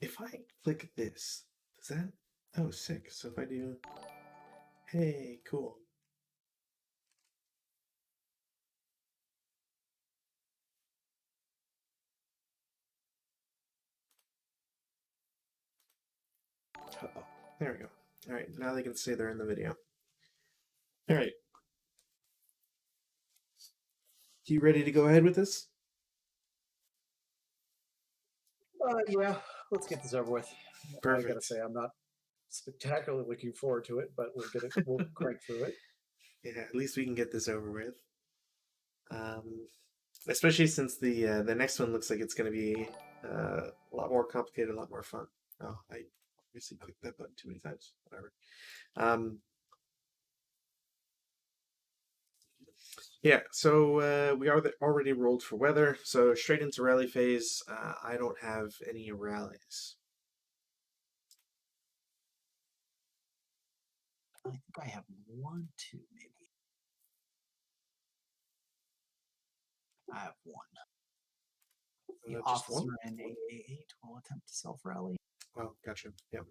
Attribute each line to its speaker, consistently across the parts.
Speaker 1: if I click this, does that? Oh, sick. So if I do, hey, cool. Uh-oh. There we go. All right, now they can say they're in the video. All right. You ready to go ahead with this?
Speaker 2: Yeah, let's get this over with. I gotta
Speaker 1: Perfect.
Speaker 2: say, I'm not spectacularly looking forward to it, but we'll crank through it.
Speaker 1: Yeah, at least we can get this over with. Especially since the next one looks like it's going to be a lot more complicated, a lot more fun. Oh, I obviously clicked that button too many times. Whatever. Um, yeah, so we are already rolled for weather, so straight into rally phase. I don't have any rallies.
Speaker 2: I think I have one, two, maybe. I have one. The
Speaker 1: Just one?
Speaker 2: officer in AA8 will attempt to self-rally.
Speaker 1: Oh, gotcha. Yep.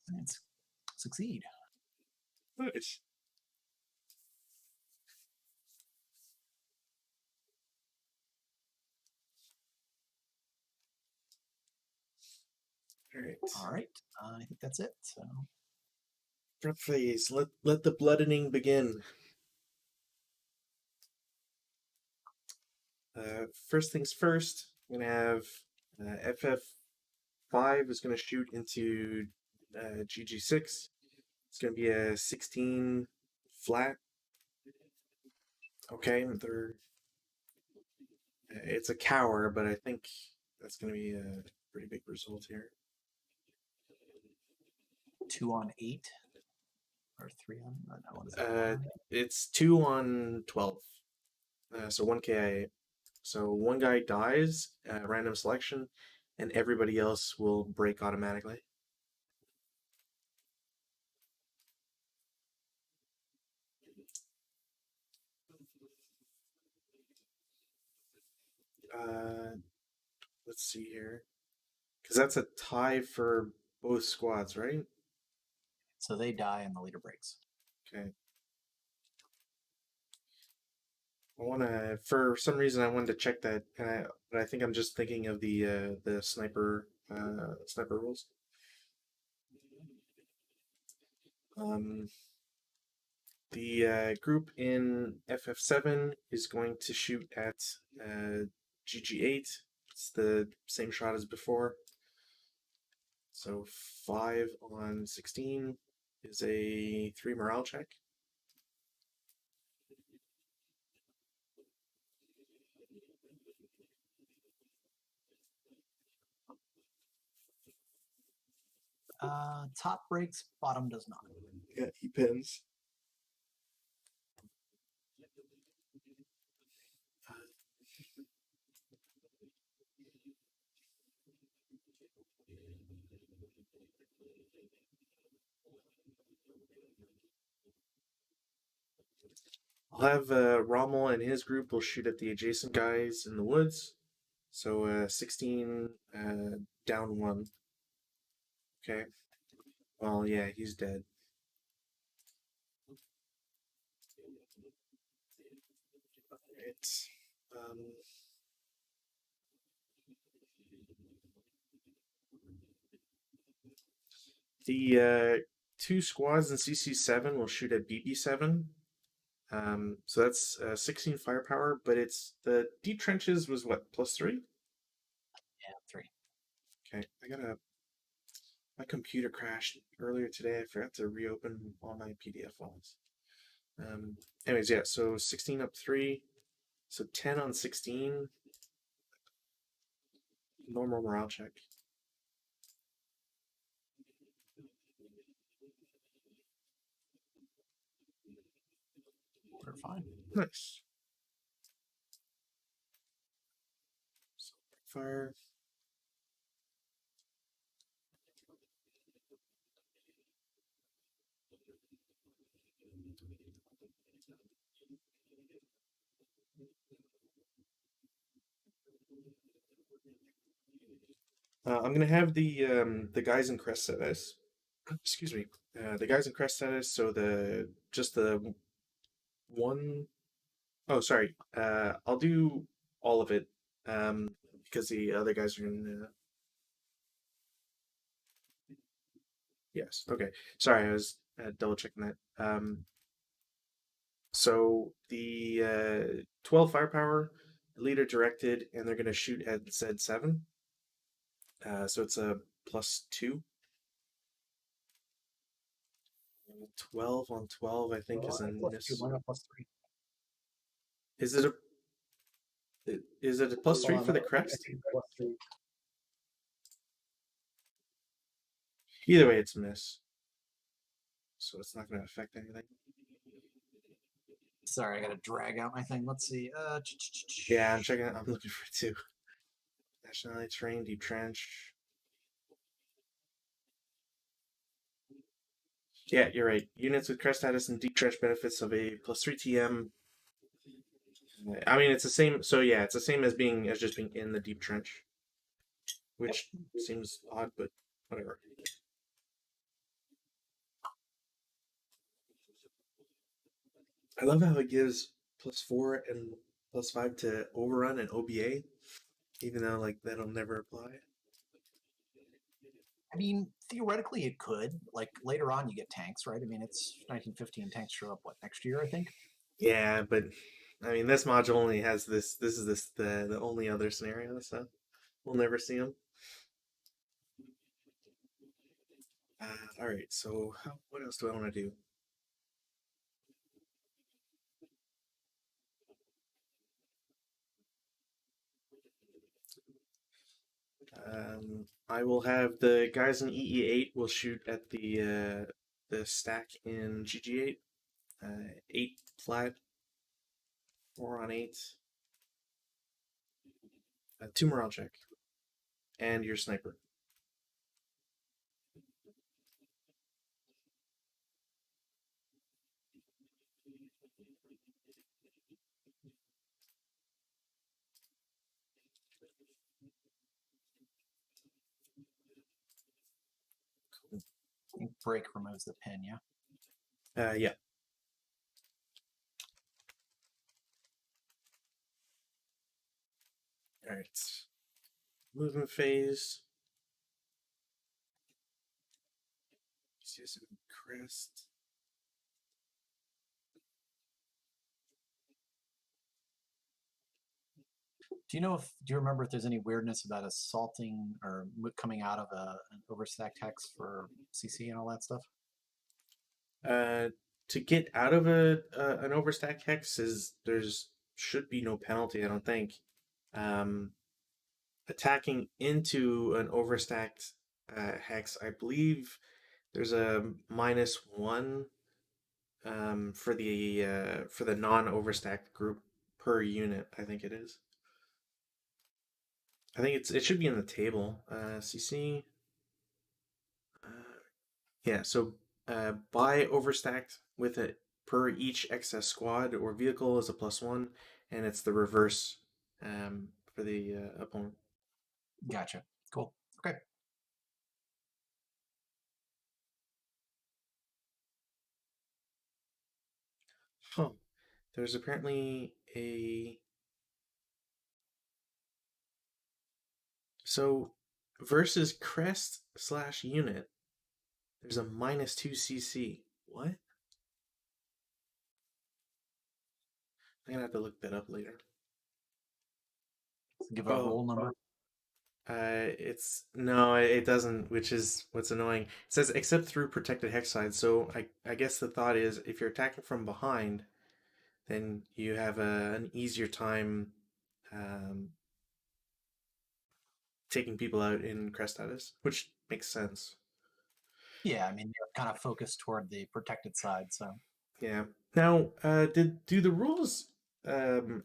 Speaker 2: And succeed.
Speaker 1: Nice. All right.
Speaker 2: All right. I think that's it. So
Speaker 1: Prep phase. Let the bloodening begin. First things first. I'm gonna have FF5 is gonna shoot into GG6. It's gonna be a 16 flat. Okay, it's a cower, but I think that's gonna be a pretty big result here.
Speaker 2: 2 on 8 or 3 on. What is
Speaker 1: It's 2 on 12, so 1 KIA. So one guy dies, random selection, and everybody else will break automatically. Uh, let's see here, because that's a tie for both squads, right?
Speaker 2: So they die and the leader breaks.
Speaker 1: Okay. I want to, for some reason, I wanted to check that, but I think I'm just thinking of the sniper rules. Um, the group in FF7 is going to shoot at GG8. It's the same shot as before. So 5 on 16 is a 3 morale check.
Speaker 2: Top breaks, bottom does not.
Speaker 1: Yeah, he pins. I'll have Rommel and his group will shoot at the adjacent guys in the woods. So 16 down 1. Okay. Well, yeah, he's dead. Right. The 2 squads in CC7 will shoot at BB7. So that's 16 firepower, but it's the deep trenches was what, +3?
Speaker 2: Yeah, 3.
Speaker 1: Okay, my computer crashed earlier today. I forgot to reopen all my PDF files. Anyways, yeah, so 16 up 3, so 10 on 16. Normal morale check.
Speaker 2: We're fine.
Speaker 1: Nice. So, fire. I'm gonna have the guys in crest status. Excuse me. The guys in crest status. So the just the one oh sorry. I'll do all of it. Because the other guys are in. Yes. Okay. Sorry, I was double checking that. So the 12 firepower, leader directed, and they're gonna shoot at Z7. So it's a +2. 12 on 12, I think, is a
Speaker 2: Plus two,
Speaker 1: miss.
Speaker 2: why not plus three?
Speaker 1: Is it a +3 for
Speaker 2: No,
Speaker 1: the
Speaker 2: I
Speaker 1: crest?
Speaker 2: think plus three.
Speaker 1: Either way, it's a miss. So it's not going to affect anything.
Speaker 3: Sorry, I gotta drag out my thing. Let's see.
Speaker 1: Yeah, I'm checking it. I'm looking for it too. Nationality terrain, deep trench. Yeah, you're right. Units with crest status and deep trench benefits of a +3 TM. I mean, it's the same. So yeah, it's the same as just being in the deep trench, which seems odd, but whatever. I love how it gives +4 and +5 to overrun and OBA, even though like that'll never apply.
Speaker 3: I mean, theoretically, it could. Like later on, you get tanks, right? I mean, it's 1915. Tanks show up what next year, I think.
Speaker 1: Yeah, but I mean, this module only has this. This is the only other scenario, so we'll never see them. All right. So what else do I want to do? I will have the guys in EE8 will shoot at the stack in GG8. 8 flat, 4 on 8. 2 morale check, and your sniper.
Speaker 3: I think break removes the pin. Yeah.
Speaker 1: Yeah. All right. Movement phase. See some crest.
Speaker 3: Do you remember if there's any weirdness about assaulting or coming out of an overstacked hex for CC and all that stuff?
Speaker 1: Uh, to get out of an overstack hex is there's should be no penalty. I don't think. Um, Attacking into an overstacked hex, I believe there's a -1 for the non-overstacked group per unit. I think it is. I think it should be in the table. CC. Yeah, so buy overstacked with it per each excess squad or vehicle is a +1, and it's the reverse for the opponent.
Speaker 3: Gotcha. Cool. Okay.
Speaker 1: Huh. There's apparently a. So versus crest/unit, there's a -2 CC. What? I'm gonna have to look that up later.
Speaker 3: Give a
Speaker 1: Oh,
Speaker 3: roll number.
Speaker 1: it's no, it doesn't, which is what's annoying. It says except through protected hex sides. So I guess the thought is if you're attacking from behind, then you have an easier time um, taking people out in crest status, which makes sense.
Speaker 3: Yeah, I mean, you're kind of focused toward the protected side, so.
Speaker 1: Yeah. Now, do the rules? Um,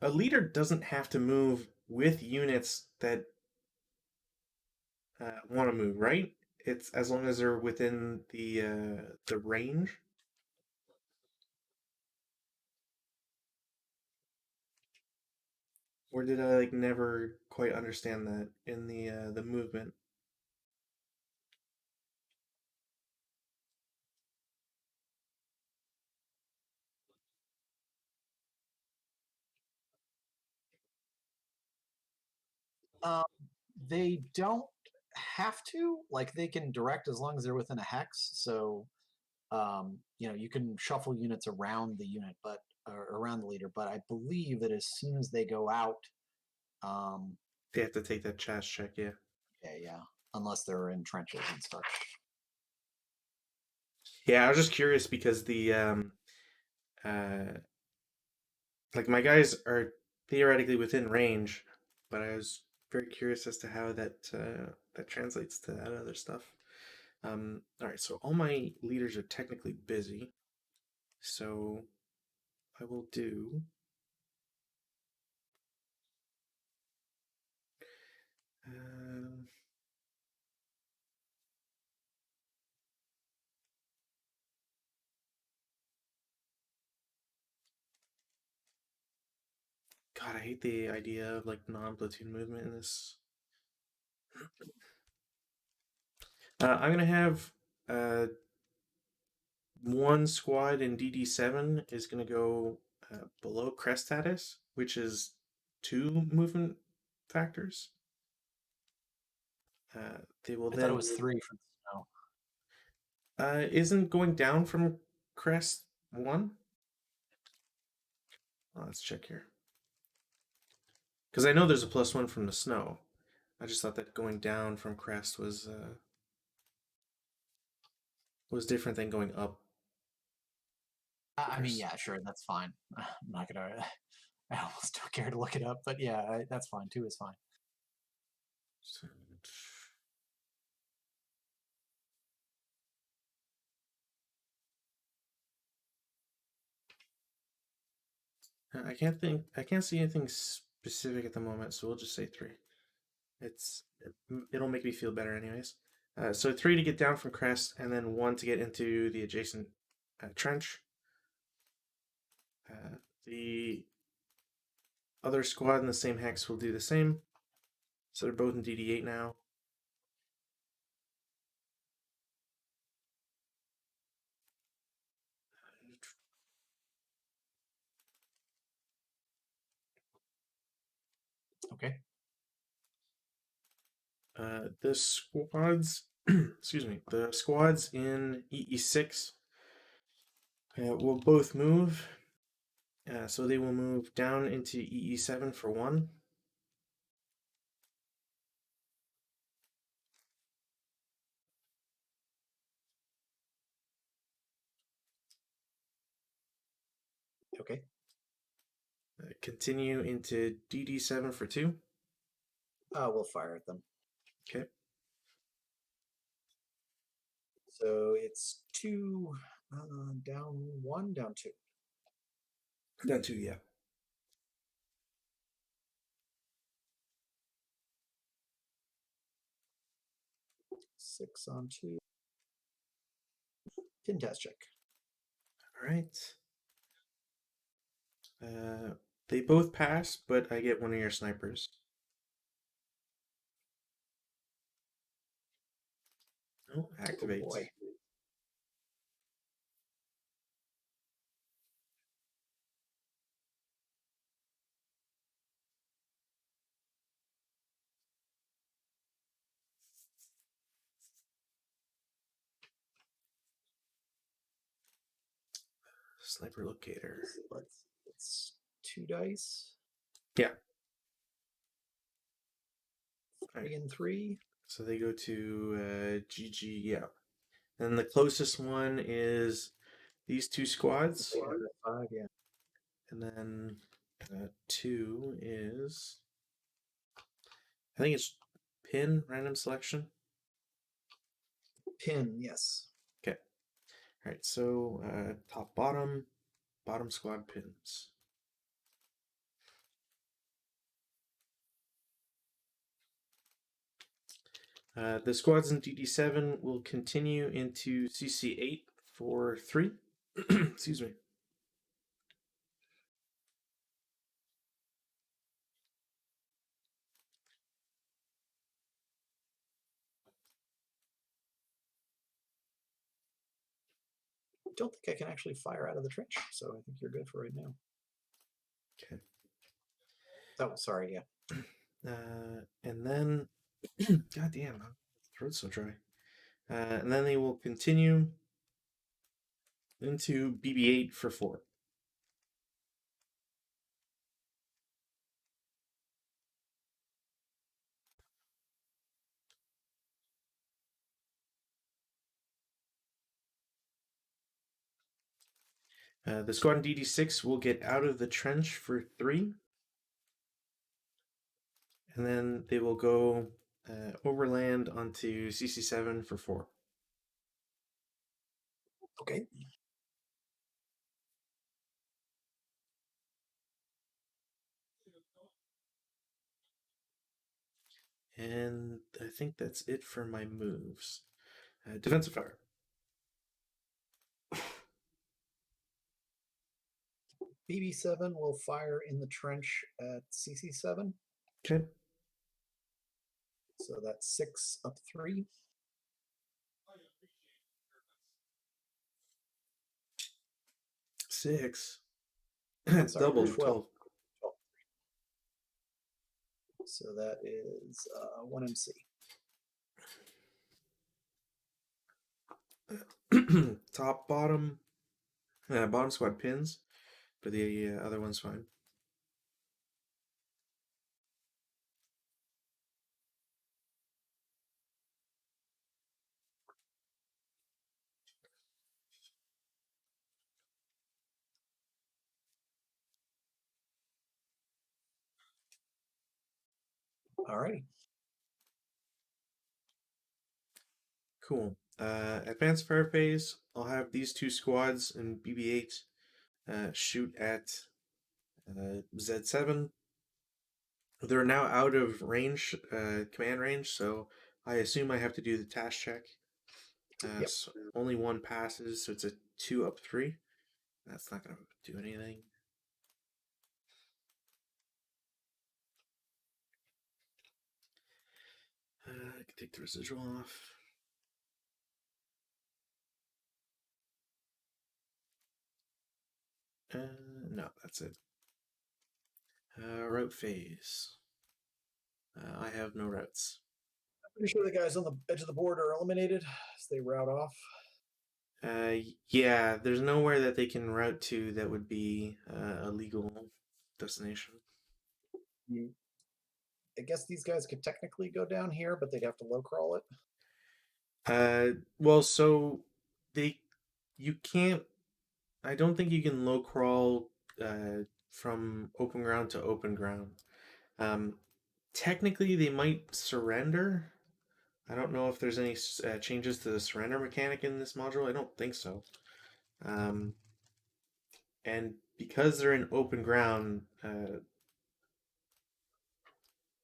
Speaker 1: a leader doesn't have to move with units that want to move, right? It's as long as they're within the range. Or did I like never quite understand that in the movement?
Speaker 3: Um, they don't have to. Like they can direct as long as they're within a hex. So you can shuffle units around the unit, but or around the leader. But I believe that as soon as they go out, um,
Speaker 1: They have to take that chast check, yeah.
Speaker 3: yeah, unless they're in trenches and such.
Speaker 1: Yeah, I was just curious because the uh like my guys are theoretically within range, but I was very curious as to how that translates to that other stuff. All right, so all my leaders are technically busy, so I will do. Um, God, I hate the idea of like non-platoon movement in this. I'm gonna have uh, one squad in DD7 is gonna go below crest status, which is 2 movement factors. They will
Speaker 3: I thought it
Speaker 1: then
Speaker 3: was 3 for the snow.
Speaker 1: isn't going down from crest 1. Let's check here because I know there's a +1 from the snow. I just thought that going down from crest was different than going up.
Speaker 3: I mean, yeah, sure, that's fine. I'm not gonna. I almost don't care to look it up, but yeah, that's fine. 2 is fine.
Speaker 1: So, I can't see anything specific at the moment, so we'll just say 3. It'll make me feel better anyways. So 3 to get down from crest, and then 1 to get into the adjacent trench. The other squad in the same hex will do the same. So they're both in DD8 now.
Speaker 3: Okay.
Speaker 1: The squads, excuse me, the squads in EE6 will both move. So they will move down into EE7 for 1.
Speaker 3: Okay.
Speaker 1: Continue into DD7 for 2.
Speaker 3: We'll fire at them.
Speaker 1: Okay.
Speaker 3: So it's 2 down 1, down 2.
Speaker 1: Down 2, yeah.
Speaker 3: Six on 2. Pin test check.
Speaker 1: All right. They both pass, but I get one of your snipers. Oh, activate.
Speaker 3: Oh boy.
Speaker 1: Sniper locator.
Speaker 3: It's 2 dice.
Speaker 1: Yeah.
Speaker 3: 3 and 3.
Speaker 1: So they go to GG, yeah. And the closest one is these 2 squads.
Speaker 3: 5, yeah.
Speaker 1: And then 2 is, I think it's pin, random selection.
Speaker 3: Pin, yes.
Speaker 1: Okay. All right, so top, bottom squad pins. The squads in DD7 will continue into CC8 for 3. Excuse me.
Speaker 3: don't think I can actually fire out of the trench, so I think you're good for right now.
Speaker 1: Okay.
Speaker 3: Oh, sorry, yeah.
Speaker 1: And then, God damn, my throat's so dry. And then they will continue into BB-8 for 4. The squad in DD6 will get out of the trench for 3. And then they will go overland onto CC7 for 4.
Speaker 3: Okay.
Speaker 1: And I think that's it for my moves. Defensive fire.
Speaker 3: BB7 will fire in the trench at CC7.
Speaker 1: Okay.
Speaker 3: So that's 6 up 3.
Speaker 1: 6.
Speaker 3: I'm sorry,
Speaker 1: Double
Speaker 3: 12.
Speaker 1: 12.
Speaker 3: So that is 1 MC.
Speaker 1: Top, bottom. Bottom squad pins, but the other one's fine.
Speaker 3: Alrighty.
Speaker 1: Cool. Advanced fire phase. I'll have these 2 squads in BB-8 shoot at Z7. They're now out of range, command range, so I assume I have to do the task check.
Speaker 3: Yep.
Speaker 1: So only 1 passes, so it's a 2 up 3. That's not going to do anything. I can take the residual off. No, that's it. Route phase. I have no routes.
Speaker 3: I'm pretty sure the guys on the edge of the board are eliminated as they route off.
Speaker 1: Yeah, there's nowhere that they can route to that would be a legal destination.
Speaker 3: I guess these guys could technically go down here, but they'd have to low crawl it.
Speaker 1: Well, so you can't. I don't think you can low crawl from open ground to open ground. Technically, they might surrender. I don't know if there's any changes to the surrender mechanic in this module. I don't think so. And because they're in open ground,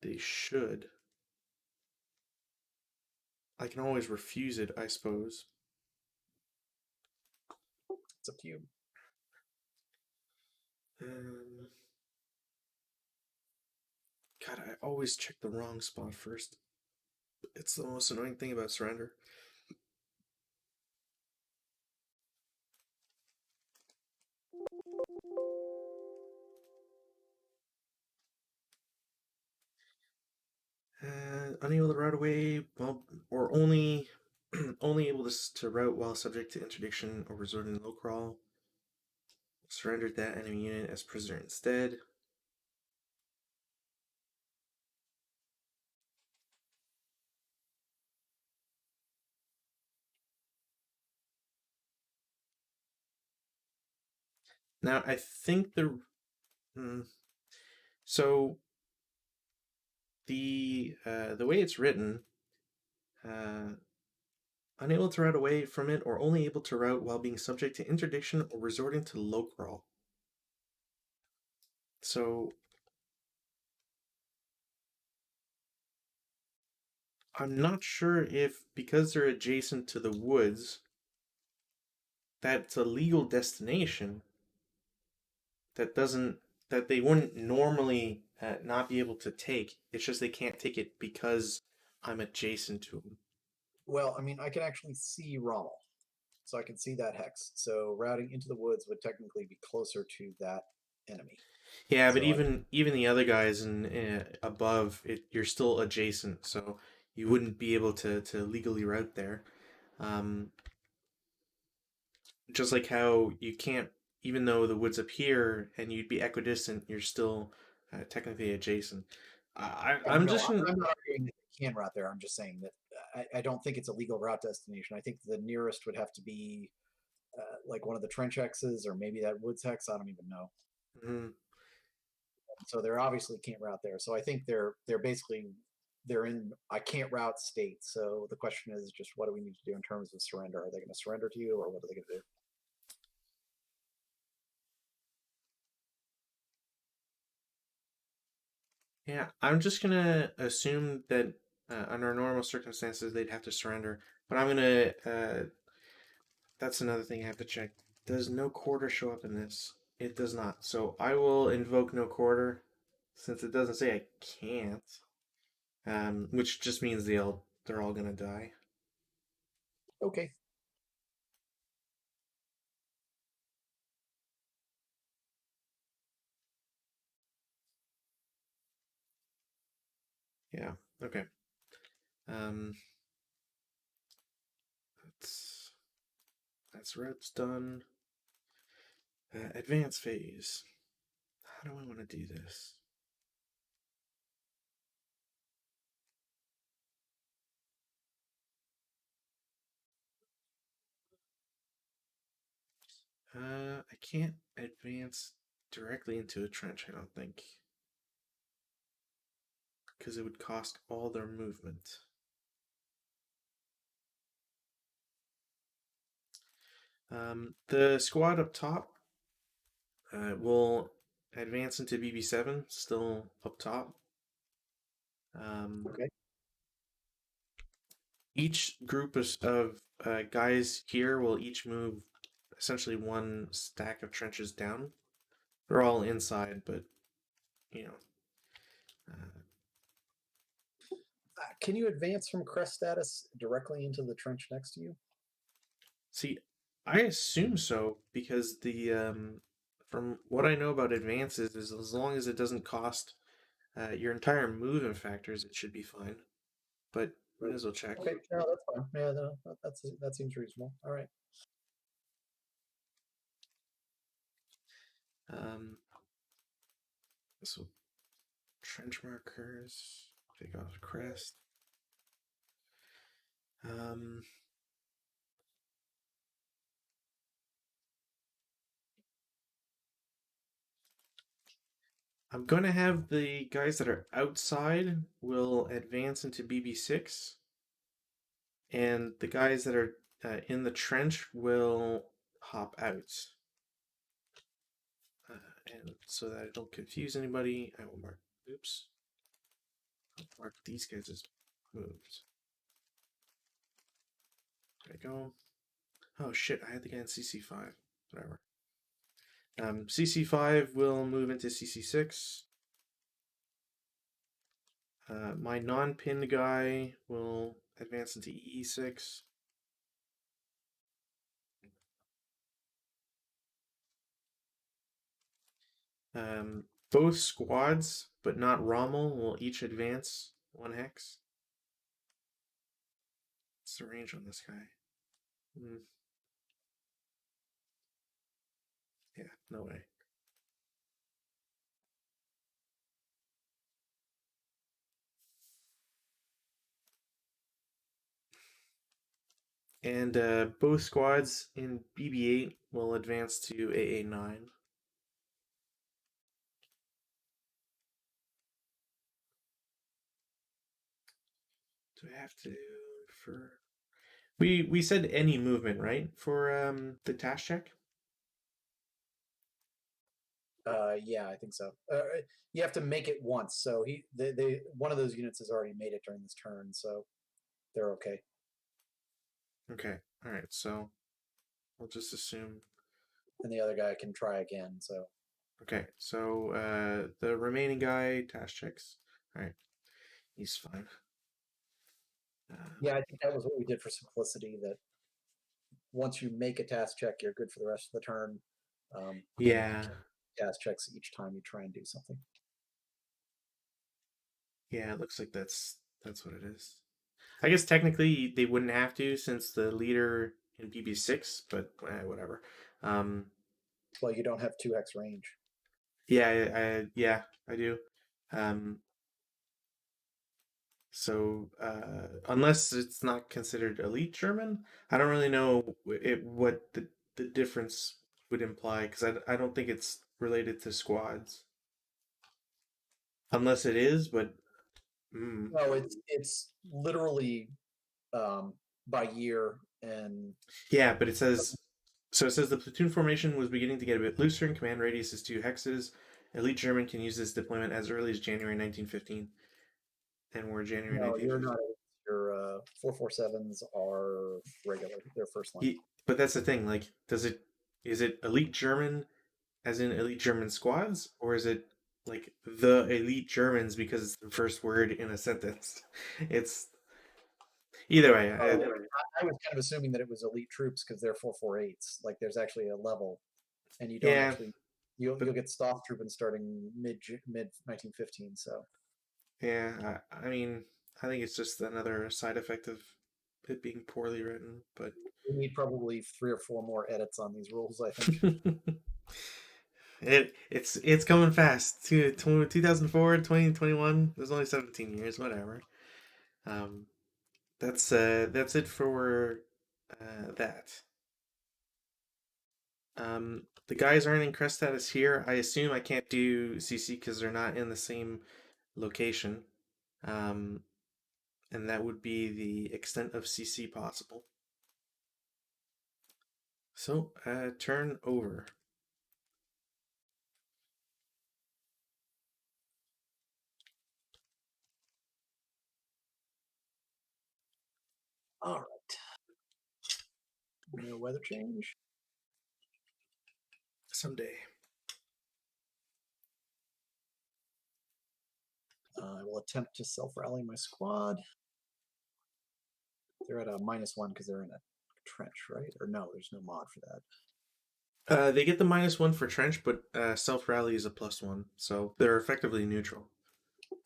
Speaker 1: they should. I can always refuse it, I suppose.
Speaker 3: It's up to you.
Speaker 1: God, I always check the wrong spot first. It's the most annoying thing about surrender. Unable to route away, well, or only only able to route while subject to interdiction or resorting to low crawl. Surrendered that enemy unit as prisoner instead. Now I think so the way it's written, unable to route away from it or only able to route while being subject to interdiction or resorting to low crawl. So I'm not sure if, because they're adjacent to the woods, that's a legal destination that they wouldn't normally not be able to take. It's just they can't take it because I'm adjacent to them.
Speaker 3: Well, I mean, I can actually see Rommel. so I can see that hex. So routing into the woods would technically be closer to that enemy.
Speaker 1: Yeah, but
Speaker 3: So
Speaker 1: even the other guys in above it, you're still adjacent, so you wouldn't be able to legally route there. Um, just like how you can't, even though the woods up here and you'd be equidistant, you're still technically adjacent. I'm
Speaker 3: no,
Speaker 1: just gonna,
Speaker 3: I'm not arguing that they can route there. I'm just saying that I don't think it's a legal route destination. I think the nearest would have to be like one of the trench hexes or maybe that woods hex. I don't even know.
Speaker 1: mm,
Speaker 3: So they're obviously can't route there. So I think they're basically they're in I can't route state. So the question is just what do we need to do in terms of surrender? Are they going to surrender to you or what are they going to do?
Speaker 1: yeah, I'm just gonna assume that under normal circumstances they'd have to surrender, but I'm gonna. That's another thing I have to check. Does no quarter show up in this? It does not. So I will invoke no quarter, since it doesn't say I can't. Which just means they're all gonna die.
Speaker 3: Okay.
Speaker 1: Yeah. Okay. Um, that's routes done. Advance phase. How do I want to do this? I can't advance directly into a trench. I don't think, because it would cost all their movement. The squad up top will advance into BB7, still up top.
Speaker 3: Okay.
Speaker 1: Each group of guys here will each move essentially one stack of trenches down. They're all inside, but you know.
Speaker 3: Can you advance from crest status directly into the trench next to you?
Speaker 1: See, I assume so because the from what I know about advances is as long as it doesn't cost your entire movement factors, it should be fine. But might as well check.
Speaker 3: Okay, no, that's fine. Yeah, no, that seems reasonable. All right.
Speaker 1: Um, so trench markers, take off crest. Um, I'm going to have the guys that are outside will advance into BB6, and the guys that are in the trench will hop out. And so that I don't confuse anybody, I will mark. Oops. I'll mark these guys as moves. There we go. Oh shit! I had the guy in CC5. Whatever. CC5 will move into CC6. My non-pinned guy will advance into E6. Both squads, but not Rommel, will each advance one hex. What's the range on this guy? Yeah, no way. And both squads in BB8 will advance to AA9. Do I have to for we said any movement, right? For the task check?
Speaker 3: Yeah, I think so. You have to make it once. So they one of those units has already made it during this turn, so they're okay.
Speaker 1: Okay. All right. So we'll just assume.
Speaker 3: And the other guy can try again. So
Speaker 1: Okay. So the remaining guy task checks. All right. He's fine.
Speaker 3: yeah, I think that was what we did for simplicity. That
Speaker 2: once you make a task check, you're good for the rest of the turn. And
Speaker 1: Yeah.
Speaker 2: task checks each time you try and do something.
Speaker 1: Yeah, it looks like that's what it is. I guess technically they wouldn't have to since the leader in BB6, but whatever.
Speaker 2: Well, you don't have 2x range.
Speaker 1: Yeah, I do. Um, so unless it's not considered elite German, I don't really know what the difference would imply because I don't think it's related to squads. Unless it is, but
Speaker 2: No, it's literally by year, and
Speaker 1: yeah, but it says so. It says the platoon formation was beginning to get a bit looser, and command radius is 2 hexes. Elite German can use this deployment as early as January 1915, and we're January
Speaker 2: no, you're
Speaker 1: 1915.
Speaker 2: not. Your 447s are regular. They're first line.
Speaker 1: But that's the thing. Like, is it elite German, as in elite German squads, or is it like the elite Germans because it's the first word in a sentence? It's either way.
Speaker 2: I was kind of assuming that it was elite troops because they're 448s. Like there's actually a level, and you don't
Speaker 1: Yeah,
Speaker 2: actually you'll get Stormtrooping starting mid 1915. So
Speaker 1: yeah. I mean, I think it's just another side effect of it being poorly written, but
Speaker 2: we need probably 3 or 4 more edits on these rules. I think.
Speaker 1: it's coming fast. 2004, 2021. There's only 17 years. Whatever. Um, that's it for that. The guys aren't in crest status here. I assume I can't do CC because they're not in the same location. Um, and that would be the extent of CC possible. So, turn over.
Speaker 2: All right. No weather change.
Speaker 1: Someday.
Speaker 2: I will attempt to self-rally my squad. They're at a -1 because they're in a trench, right? Or no, there's no mod for that.
Speaker 1: They get the -1 for trench, but self rally is a +1, so they're effectively neutral.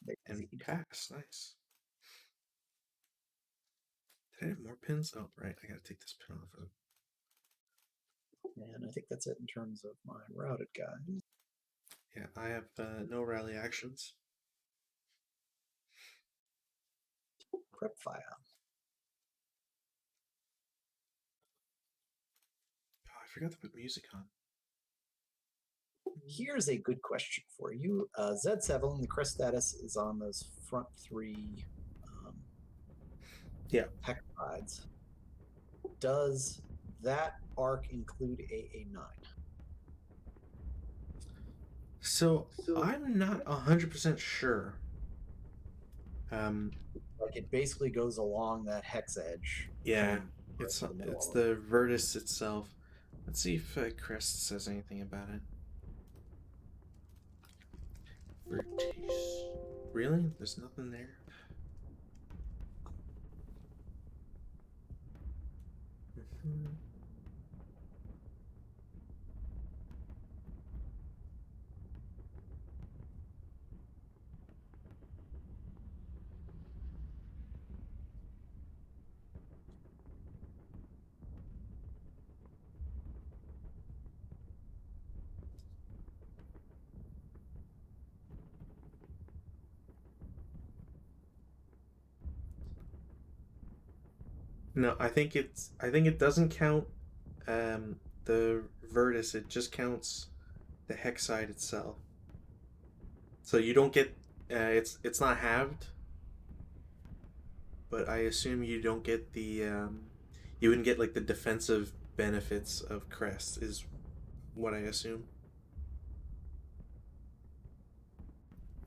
Speaker 2: They
Speaker 1: And
Speaker 2: concede.
Speaker 1: pass, nice. Did I have more pins? Oh, right, I gotta take this pin off of.
Speaker 2: And I think that's it in terms of my routed guys.
Speaker 1: Yeah, I have no rally actions.
Speaker 2: Prep fire.
Speaker 1: Oh, I forgot to put music on.
Speaker 2: Here's a good question for you. Z7, the crest status is on those front 3
Speaker 1: Yeah.
Speaker 2: hex sides. Does that arc include AA9?
Speaker 1: So I'm not 100% sure.
Speaker 2: Like it basically goes along that hex edge.
Speaker 1: Yeah,
Speaker 2: right
Speaker 1: it's
Speaker 2: to the middle
Speaker 1: it's
Speaker 2: of
Speaker 1: the Virtus itself. Let's see if Crest says anything about it. Virtus. Really? There's nothing there? Mm-hmm. No, I think it doesn't count the Virtus. It just counts the hex side itself. So you don't get it's not halved, but I assume you don't get the you wouldn't get like the defensive benefits of Crest is what I assume.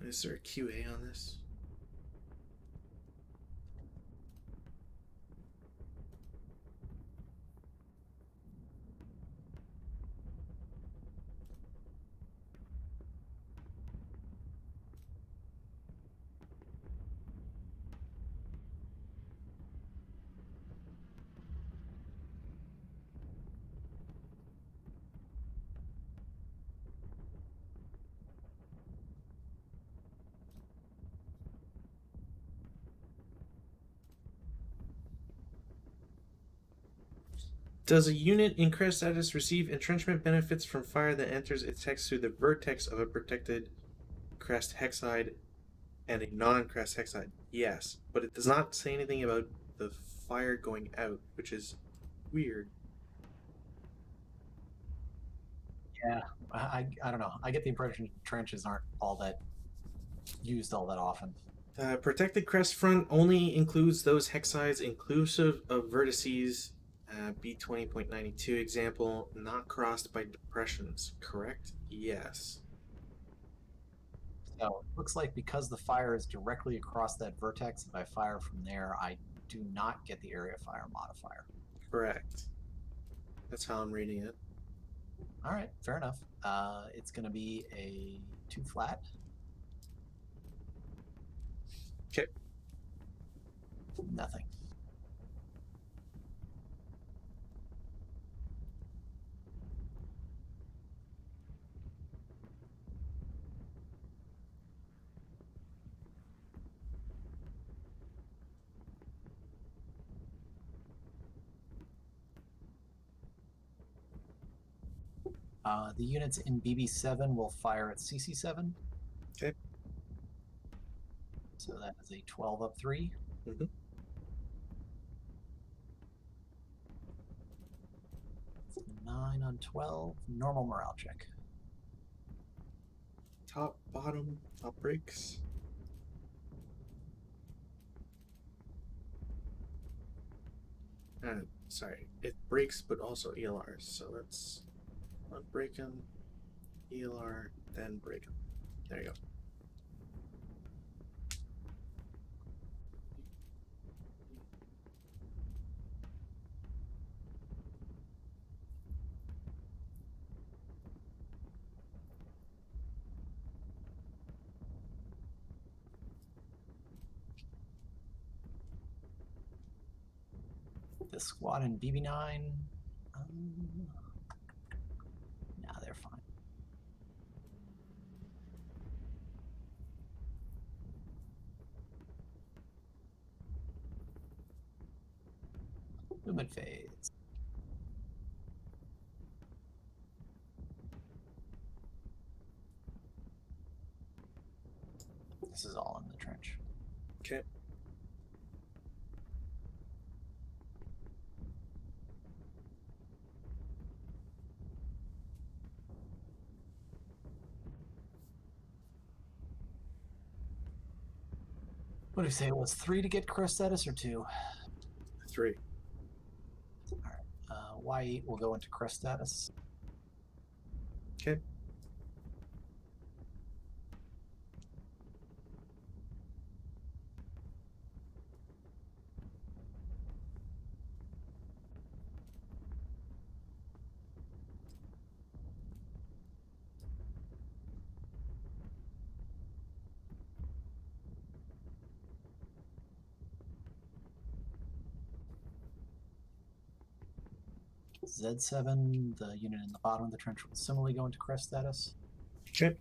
Speaker 1: Is there a QA on this? Does a unit in crest status receive entrenchment benefits from fire that enters its hex through the vertex of a protected crest hexide and a non-crest hexide? Yes, but it does not say anything about the fire going out, which is weird.
Speaker 3: Yeah, I don't know. I get the impression trenches aren't all that used all that often.
Speaker 1: Protected crest front only includes those hexides inclusive of vertices. B20.92 example, not crossed by depressions. Correct? Yes.
Speaker 3: So it looks like because the fire is directly across that vertex, if I fire from there, I do not get the area fire modifier.
Speaker 1: Correct. That's how I'm reading it.
Speaker 3: All right, fair enough. It's going to be a 2 flat.
Speaker 1: Okay.
Speaker 3: Nothing. The units in BB7 will fire at CC7.
Speaker 1: Okay.
Speaker 3: So that is a 12 up 3.
Speaker 1: Mm-hmm.
Speaker 3: So 9 on 12. Normal morale check.
Speaker 1: Top, bottom, top breaks. Sorry, it breaks but also ELRs. So let's unbreak them, ELR, then break them. There you go.
Speaker 3: This squad in BB9. Nah, they're fine. Movement phase. This is all in the trench.
Speaker 1: Okay.
Speaker 3: What do you say? It was 3 to get crest status or 2?
Speaker 1: 3.
Speaker 3: All right. Y8 will go into crest status.
Speaker 1: Okay.
Speaker 3: Z7, the unit in the bottom of the trench, will similarly go into crest status.
Speaker 1: Okay.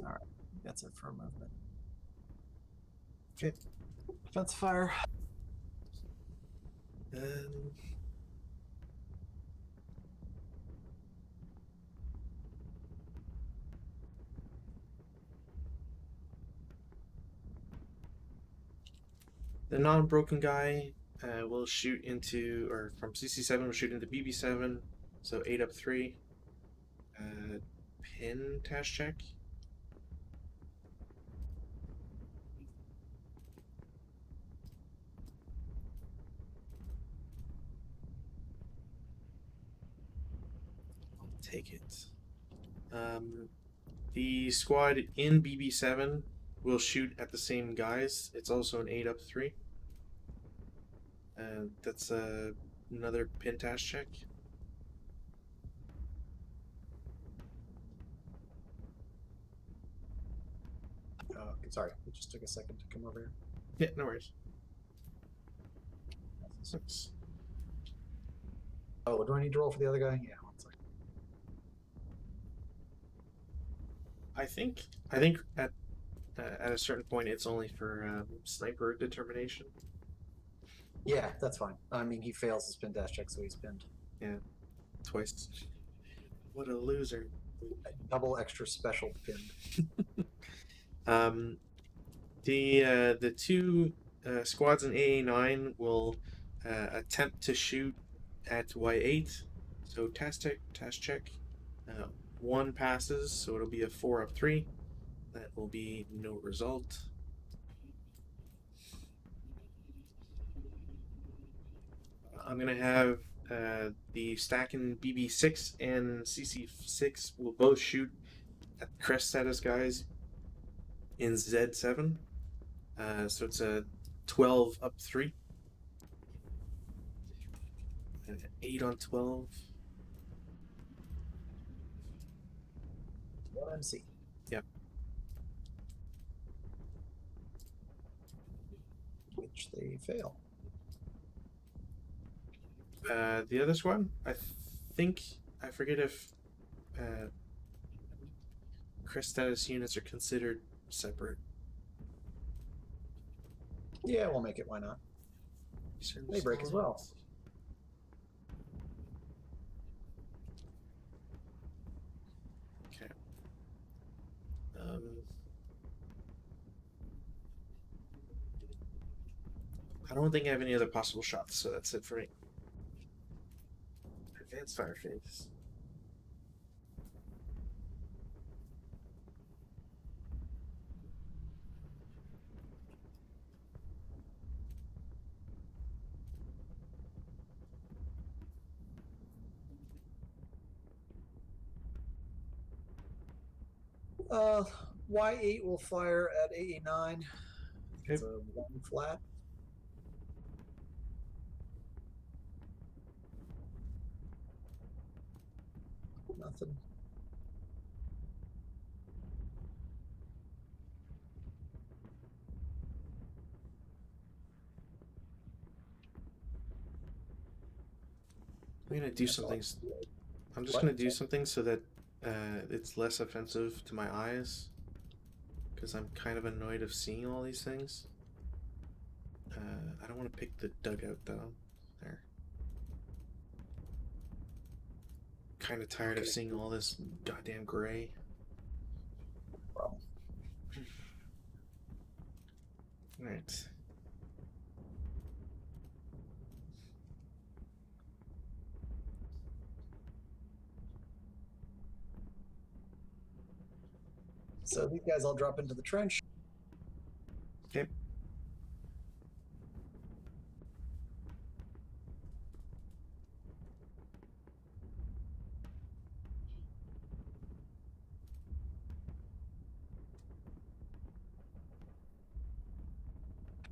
Speaker 3: All right. That's it for movement.
Speaker 1: Okay.
Speaker 3: Defense fire.
Speaker 1: Um, the non-broken guy will shoot into, or from CC7 will shoot into BB7. So 8 up 3. Pin task check. take it. The squad in BB7 will shoot at the same guys. It's also an 8 up 3. That's another pintash check.
Speaker 2: Sorry, it just took a second to come over here.
Speaker 1: Yeah, no worries. 6.
Speaker 2: Oh, do I need to roll for the other guy? Yeah, 1 second.
Speaker 1: I think at a certain point it's only for sniper determination.
Speaker 2: Yeah, that's fine. I mean, he fails his pin dash check, so he's pinned.
Speaker 1: Yeah, twice. What a loser.
Speaker 2: Double extra special pinned.
Speaker 1: The two squads in AA9 will attempt to shoot at Y8. So task check. 1 passes, so it'll be a 4 up 3. That will be no result. I'm gonna have the stack in BB6 and CC6 will both shoot at crest status guys in Z7. So it's a 12 up 3. 8 on 12.
Speaker 2: 1 MC.
Speaker 1: Yep.
Speaker 2: Which they fail.
Speaker 1: The other squad, I forget if crest status units are considered separate.
Speaker 2: Yeah, we'll make it. Why not? They break as well.
Speaker 1: Okay. I don't think I have any other possible shots, so that's it for me. Advanced fire phase.
Speaker 2: Y8 will fire at AA9. It's a 1 flat. Nothing.
Speaker 1: I'm gonna do something. I'm just gonna do something so that it's less offensive to my eyes, because I'm kind of annoyed of seeing all these things. I don't want to pick the dugout though. There. Kind of tired of seeing all this goddamn gray.
Speaker 2: Problem.
Speaker 1: Right.
Speaker 2: So these guys all drop into the trench.
Speaker 1: Okay.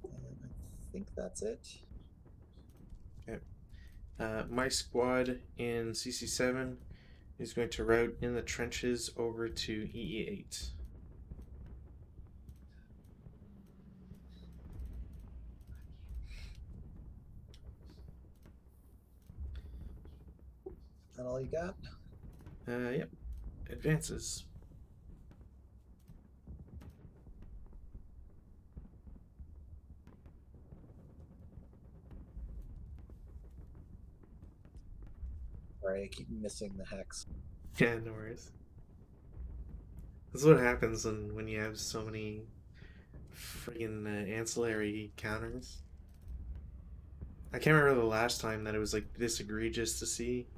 Speaker 2: And I think that's it.
Speaker 1: Okay. My squad in CC7 is going to route in the trenches over to EE8.
Speaker 2: That all you got?
Speaker 1: Yep. Advances.
Speaker 2: Sorry, I keep missing the hex.
Speaker 1: Yeah, no worries. That's what happens when you have so many friggin' ancillary counters. I can't remember the last time that it was like this egregious to see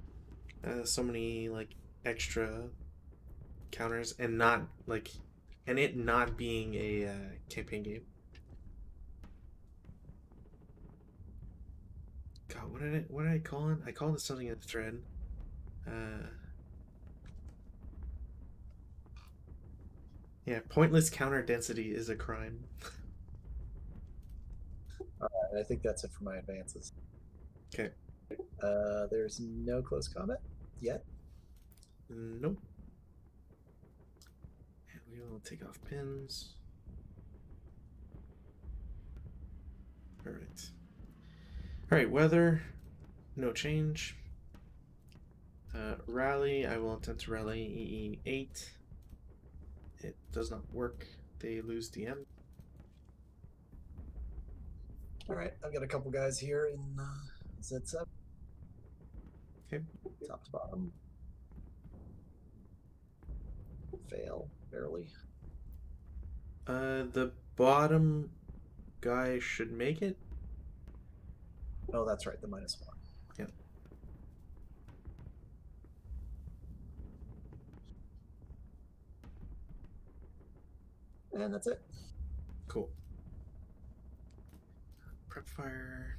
Speaker 1: so many like extra counters and not like, and it not being a campaign game. God, what did I call it? I called it something in the thread. Yeah, pointless counter density is a crime.
Speaker 2: And I think that's it for my advances.
Speaker 1: Okay.
Speaker 2: There's no close combat yet.
Speaker 1: Nope. And we will take off pins. Perfect. All right, weather, no change. Rally, I will attempt to rally EE8. It does not work. They lose DM.
Speaker 2: All right, I've got a couple guys here in Z7.
Speaker 1: Okay.
Speaker 2: Top to bottom. Fail, barely.
Speaker 1: The bottom guy should make it.
Speaker 2: Oh, that's right, the -1.
Speaker 1: Yeah.
Speaker 2: And that's it.
Speaker 1: Cool. Prep fire.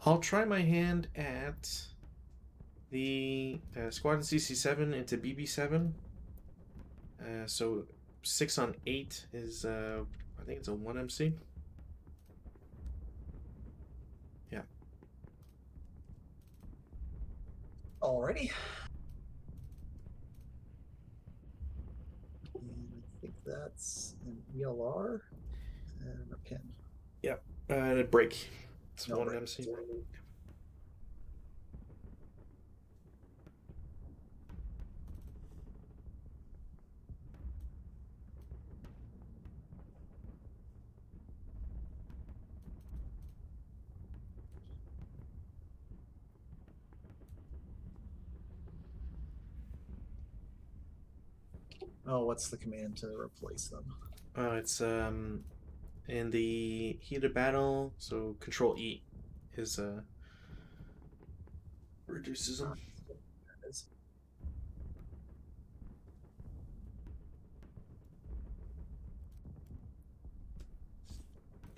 Speaker 1: I'll try my hand at the squad in CC7 into BB7. So 6 on 8 is, I think it's a 1 MC. Yeah.
Speaker 2: Alrighty. And I think that's an ELR and a pin.
Speaker 1: Yep. And a break. It's
Speaker 2: No
Speaker 1: 1
Speaker 2: break.
Speaker 1: MC.
Speaker 2: Oh, what's the command to replace them?
Speaker 1: It's in the heat of battle, so Control E is reduces them.
Speaker 2: That is.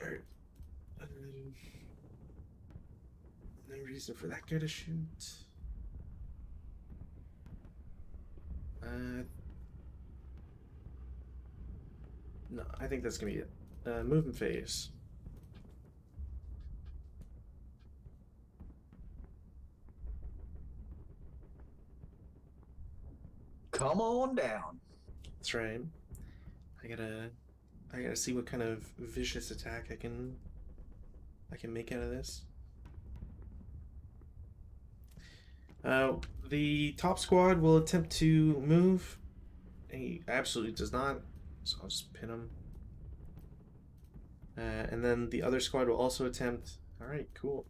Speaker 1: Alright. No reason for that guy to shoot. No, I think that's gonna be it. Movement phase.
Speaker 2: Come on down.
Speaker 1: That's right. I gotta see what kind of vicious attack I can make out of this. The top squad will attempt to move. He absolutely does not, so I'll just pin him. And then the other squad will also attempt. All right, cool.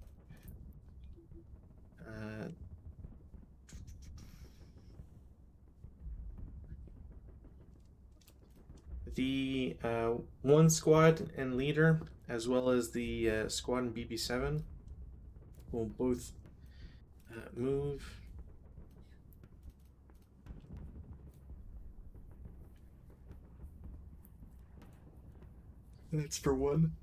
Speaker 1: The one squad and leader, as well as the squad in BB7, will both move. That's for one.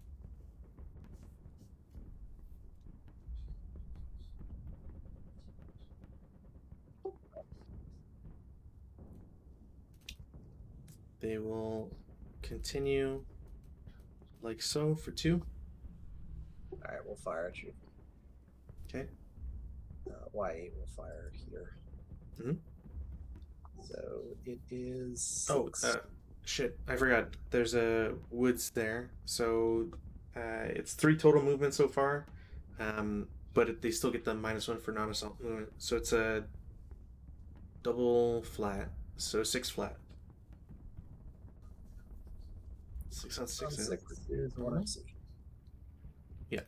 Speaker 1: They will continue like so for 2.
Speaker 2: All right, we'll fire at you.
Speaker 1: Okay.
Speaker 2: Y8 will fire here.
Speaker 1: Mhm.
Speaker 2: So it is 6.
Speaker 1: Oh, shit! I forgot. There's a woods there, so it's 3 total movements so far. But they still get the -1 for non-assault movement, so it's a double flat. So 6 flat. 6 on 6.
Speaker 2: 6 is 1 MC.
Speaker 1: Yeah.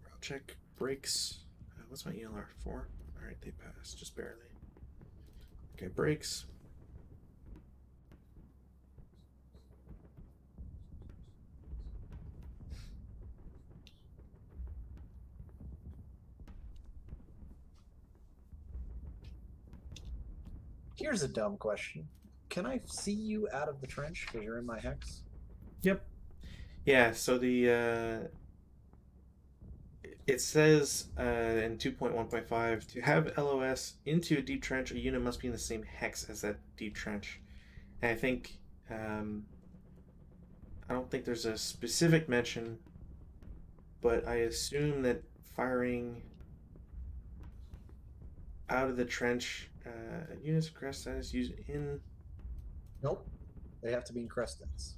Speaker 1: Route check breaks. What's my ELR for? All right, they pass just barely. Okay, breaks.
Speaker 2: Here's a dumb question. Can I see you out of the trench because you're in my hex?
Speaker 1: Yep. Yeah, so the it says in 2.1.5 to have LOS into a deep trench, a unit must be in the same hex as that deep trench. And I think I don't think there's a specific mention, but I assume that firing out of the trench units of crest status used in.
Speaker 2: Nope. They have to be in Crestons,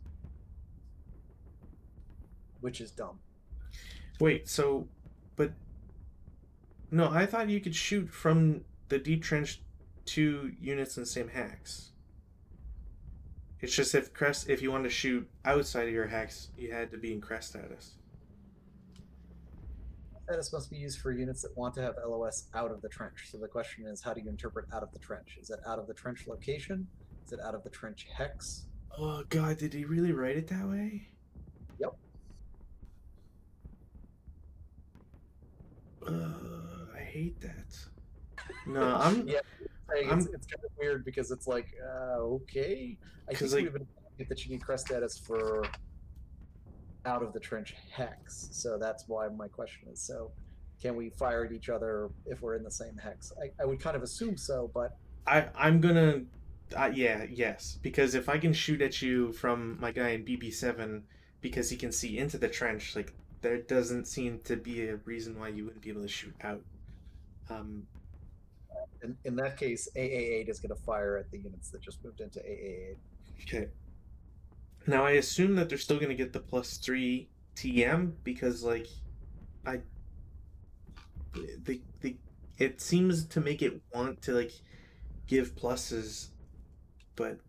Speaker 2: which is dumb.
Speaker 1: Wait, so, but no, I thought you could shoot from the deep trench to units in the same hex. It's just if you want to shoot outside of your hex, you had to be in crest status.
Speaker 2: Status must be used for units that want to have LOS out of the trench. So the question is, how do you interpret out of the trench? Is it out of the trench location? Is it out of the trench hex?
Speaker 1: Oh god, did he really write it that way?
Speaker 2: Yep.
Speaker 1: I hate that. No, I'm
Speaker 2: Yeah,
Speaker 1: I'm
Speaker 2: it's kind of weird because it's like, okay. I think
Speaker 1: because
Speaker 2: we've been that you need crest status for out of the trench hex. So that's why my question is, so can we fire at each other if we're in the same hex? I would kind of assume so, but
Speaker 1: I'm gonna yeah, yes, because if I can shoot at you from my guy in BB7 because he can see into the trench, like there doesn't seem to be a reason why you wouldn't be able to shoot out. Um,
Speaker 2: in that case, AA8 is going to fire at the units that just moved into AA8.
Speaker 1: okay. Now I assume that they're still gonna get the +3 TM because like I the it seems to make it want to like give pluses, but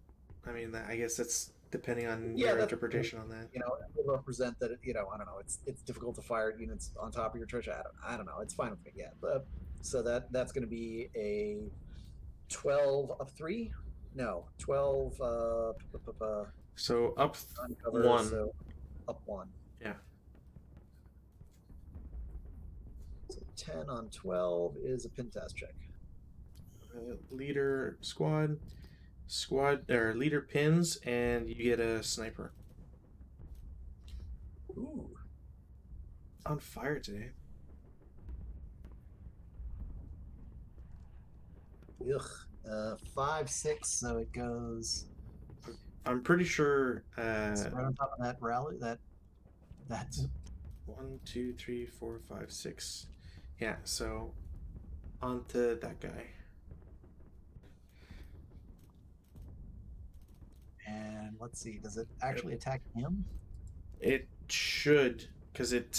Speaker 1: I mean I guess that's depending on
Speaker 2: Yeah,
Speaker 1: your
Speaker 2: that's,
Speaker 1: interpretation on that.
Speaker 2: you know, it will represent that, I don't know, it's difficult to fire at units on top of your trench. I don't know. It's fine with me. Yeah. So that's going to be a 12 up 3? No, 12
Speaker 1: So up
Speaker 2: uncover,
Speaker 1: one,
Speaker 2: so up 1.
Speaker 1: yeah.
Speaker 2: So 10 on 12 is a Pintas check.
Speaker 1: Leader squad or leader pins, and you get a sniper.
Speaker 2: Ooh.
Speaker 1: On fire today.
Speaker 2: Ugh. 5, 6, so it goes
Speaker 1: I'm pretty sure.
Speaker 3: It's right on top of that rally. That's
Speaker 1: 1, 2, 3, 4, 5, 6. Yeah. So onto that guy.
Speaker 3: and let's see. Does it actually attack him?
Speaker 1: It should, because it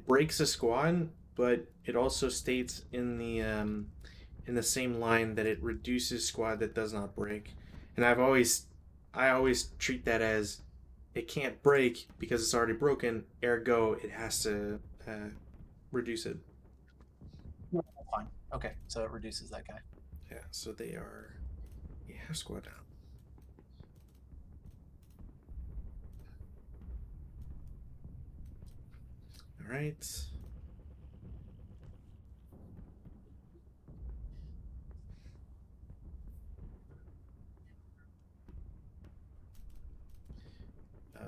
Speaker 1: breaks a squad, but it also states in the same line that it reduces squad that does not break, and I always treat that as it can't break because it's already broken. Ergo, it has to reduce it.
Speaker 3: Yeah, fine. Okay, so it reduces that guy.
Speaker 1: Yeah, so they are half squad down. All right.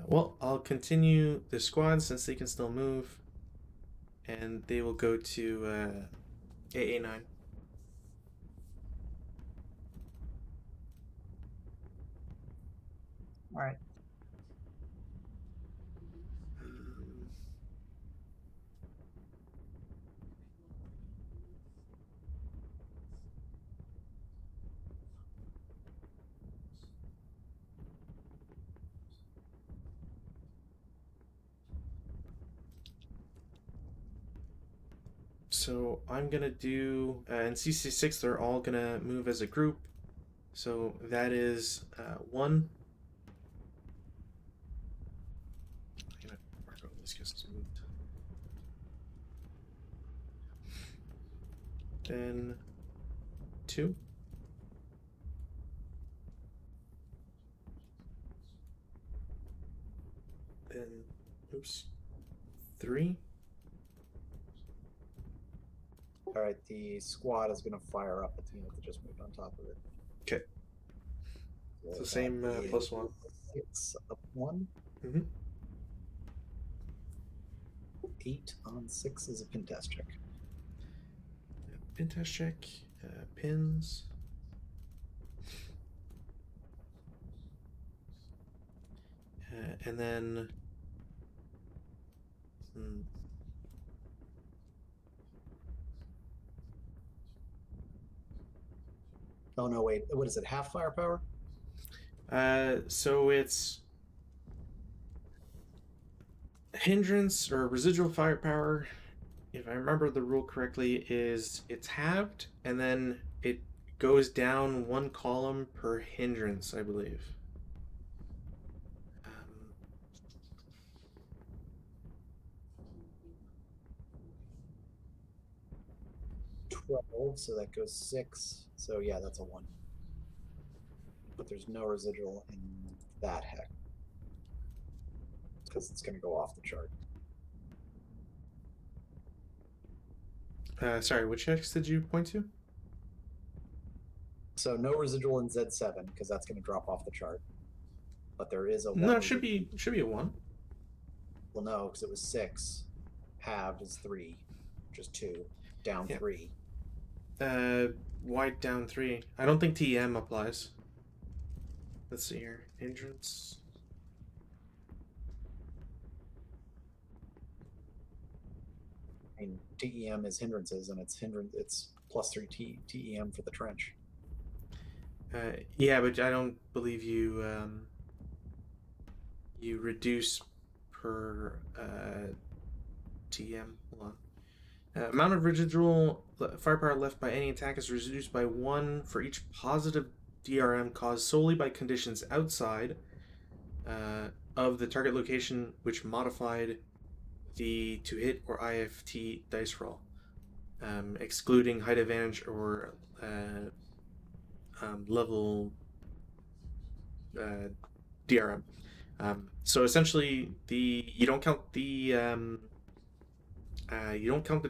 Speaker 1: Well, I'll continue the squad since they can still move, and they will go to AA9.
Speaker 3: All right.
Speaker 1: So I'm gonna do in CC6 they're all gonna move as a group. So that is 1. I'm gonna mark all these guys moved. Then 2. Then oops. 3.
Speaker 2: All right, the squad is going to fire up at the unit that just moved on top of it.
Speaker 1: Okay.
Speaker 2: So
Speaker 1: It's the same
Speaker 2: that
Speaker 1: plus 1.
Speaker 2: is 6 up 1.
Speaker 1: Mm-hmm.
Speaker 2: 8 on 6 is a pin test check.
Speaker 1: Pin test check. Pins. And then.
Speaker 2: Oh no, wait. What is it? Half firepower?
Speaker 1: So it's hindrance or residual firepower, if I remember the rule correctly, is it's halved and then it goes down 1 column per hindrance, I believe.
Speaker 2: 12, so that goes 6. So yeah, that's a 1. But there's no residual in that hex because it's going to go off the chart.
Speaker 1: Sorry, which hex did you point to?
Speaker 2: So no residual in Z7 because that's going to drop off the chart. But there is a 1.
Speaker 1: No, it should be a 1.
Speaker 2: Well, no, because it was 6. Halved is 3, which is 2. Down 3.
Speaker 1: White down 3. I don't think TM applies. Let's see here. Hindrance.
Speaker 2: I mean, TEM is hindrances, and it's plus 3 TEM for the trench.
Speaker 1: Yeah, but I don't believe you you reduce per TM. Hold on. Amount of residual firepower left by any attack is reduced by 1 for each positive DRM caused solely by conditions outside of the target location which modified the to hit or IFT dice roll, excluding height advantage or level DRM. So essentially, you don't count the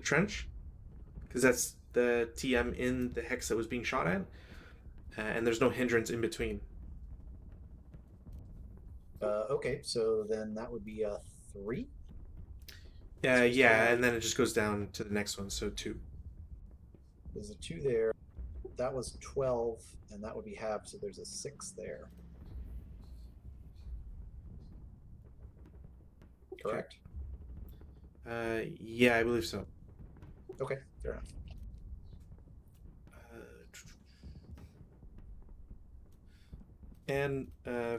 Speaker 1: trench because that's the TM in the hex that was being shot at, and there's no hindrance in between.
Speaker 2: Okay, so then that would be a 3.
Speaker 1: Yeah, and then it just goes down to the next one, so 2.
Speaker 2: There's a 2 there. That was 12, and that would be halved, so there's a 6 there. Correct?
Speaker 1: Yeah, I believe so.
Speaker 2: Okay, fair enough.
Speaker 1: And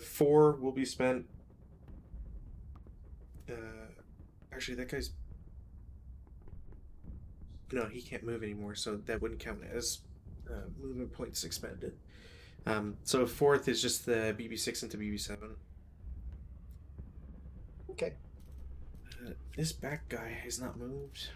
Speaker 1: 4 will be spent. Actually, that guy's. No, he can't move anymore, so that wouldn't count as movement points expended. So 4th is just the BB6 into BB7.
Speaker 2: Okay.
Speaker 1: This back guy has not moved.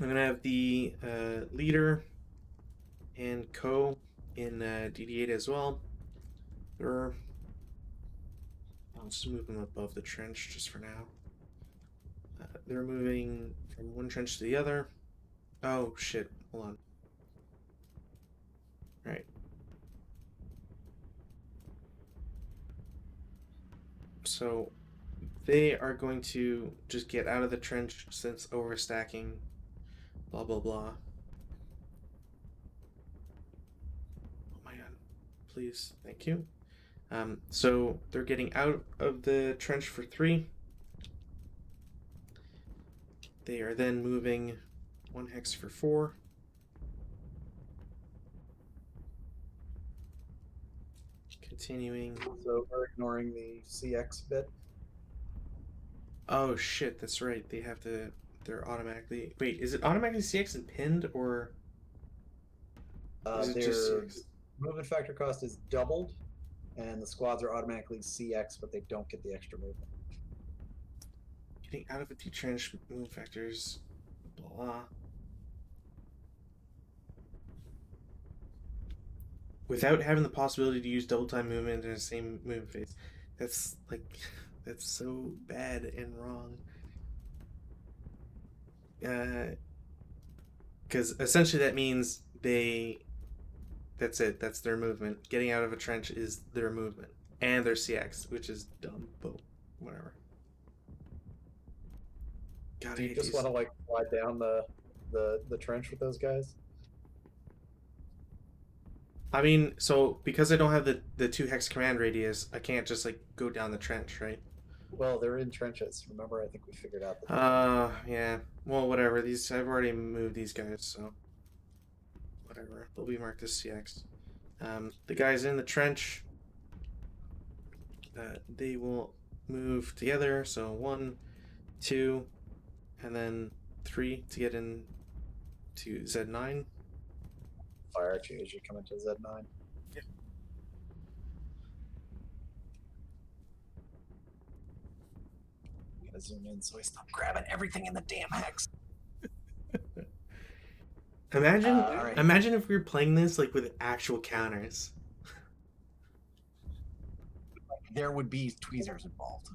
Speaker 1: I'm gonna have the leader and co in DD8 as well. I'll just move them above the trench just for now. They're moving from one trench to the other. Oh shit! Hold on. All right. So they are going to just get out of the trench since overstacking. Blah blah blah. Oh my god! Please, thank you. So they're getting out of the trench for 3. They are then moving 1 hex for 4. Continuing.
Speaker 2: So we're ignoring the CX bit.
Speaker 1: Oh shit, that's right. They have to. They're automatically. Wait, is it automatically CX and pinned or? Is it just
Speaker 2: Their
Speaker 1: CX?
Speaker 2: movement factor cost is doubled, and the squads are automatically CX, but they don't get the extra movement.
Speaker 1: Getting out of a T trench move factors. Blah. without having the possibility to use double time movement in the same movement phase. That's like that's so bad and wrong. Because essentially that means that's it. That's their movement. Getting out of a trench is their movement and their CX, which is dumb, but whatever. God,
Speaker 2: Do you just want to like slide down the trench with those guys?
Speaker 1: I mean, so because I don't have the 2 hex command radius, I can't just like go down the trench, right?
Speaker 2: Well, they're in trenches. Remember, I think we figured out that.
Speaker 1: Yeah. Well, whatever. These I've already moved these guys, so whatever. They'll be marked as CX. The guys in the trench, they will move together. So 1, 2, and then 3 to get in to Z9.
Speaker 2: Fire at you as you come into Z9.
Speaker 1: Yeah.
Speaker 3: I'm gonna zoom in so I stop grabbing everything in the damn hex.
Speaker 1: Imagine if we were playing this like with actual counters.
Speaker 3: There would be tweezers involved.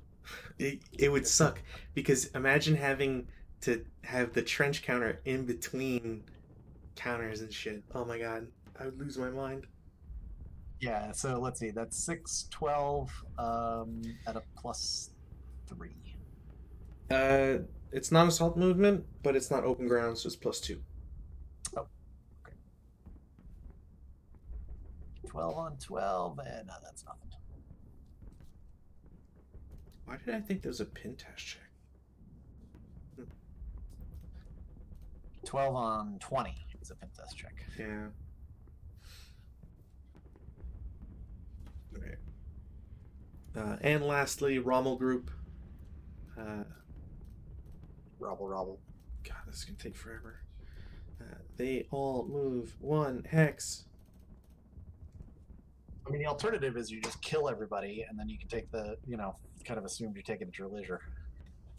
Speaker 1: It would suck because imagine having to have the trench counter in between counters and shit. Oh my god, I would lose my mind.
Speaker 3: Yeah, so let's see. That's 6, 12 at a +3.
Speaker 1: It's not assault movement, but it's not open ground, so it's +2.
Speaker 3: Oh, okay. 12 on 12, and no, that's nothing.
Speaker 1: Why did I think there was a pin test check?
Speaker 3: 12 on 20 is a pin test check.
Speaker 1: Yeah. Okay. And lastly, Rommel group.
Speaker 2: Robble.
Speaker 1: God, this is gonna take forever. They all move 1 hex.
Speaker 3: I mean, the alternative is you just kill everybody, and then you can take the, kind of assumed you take it at your leisure.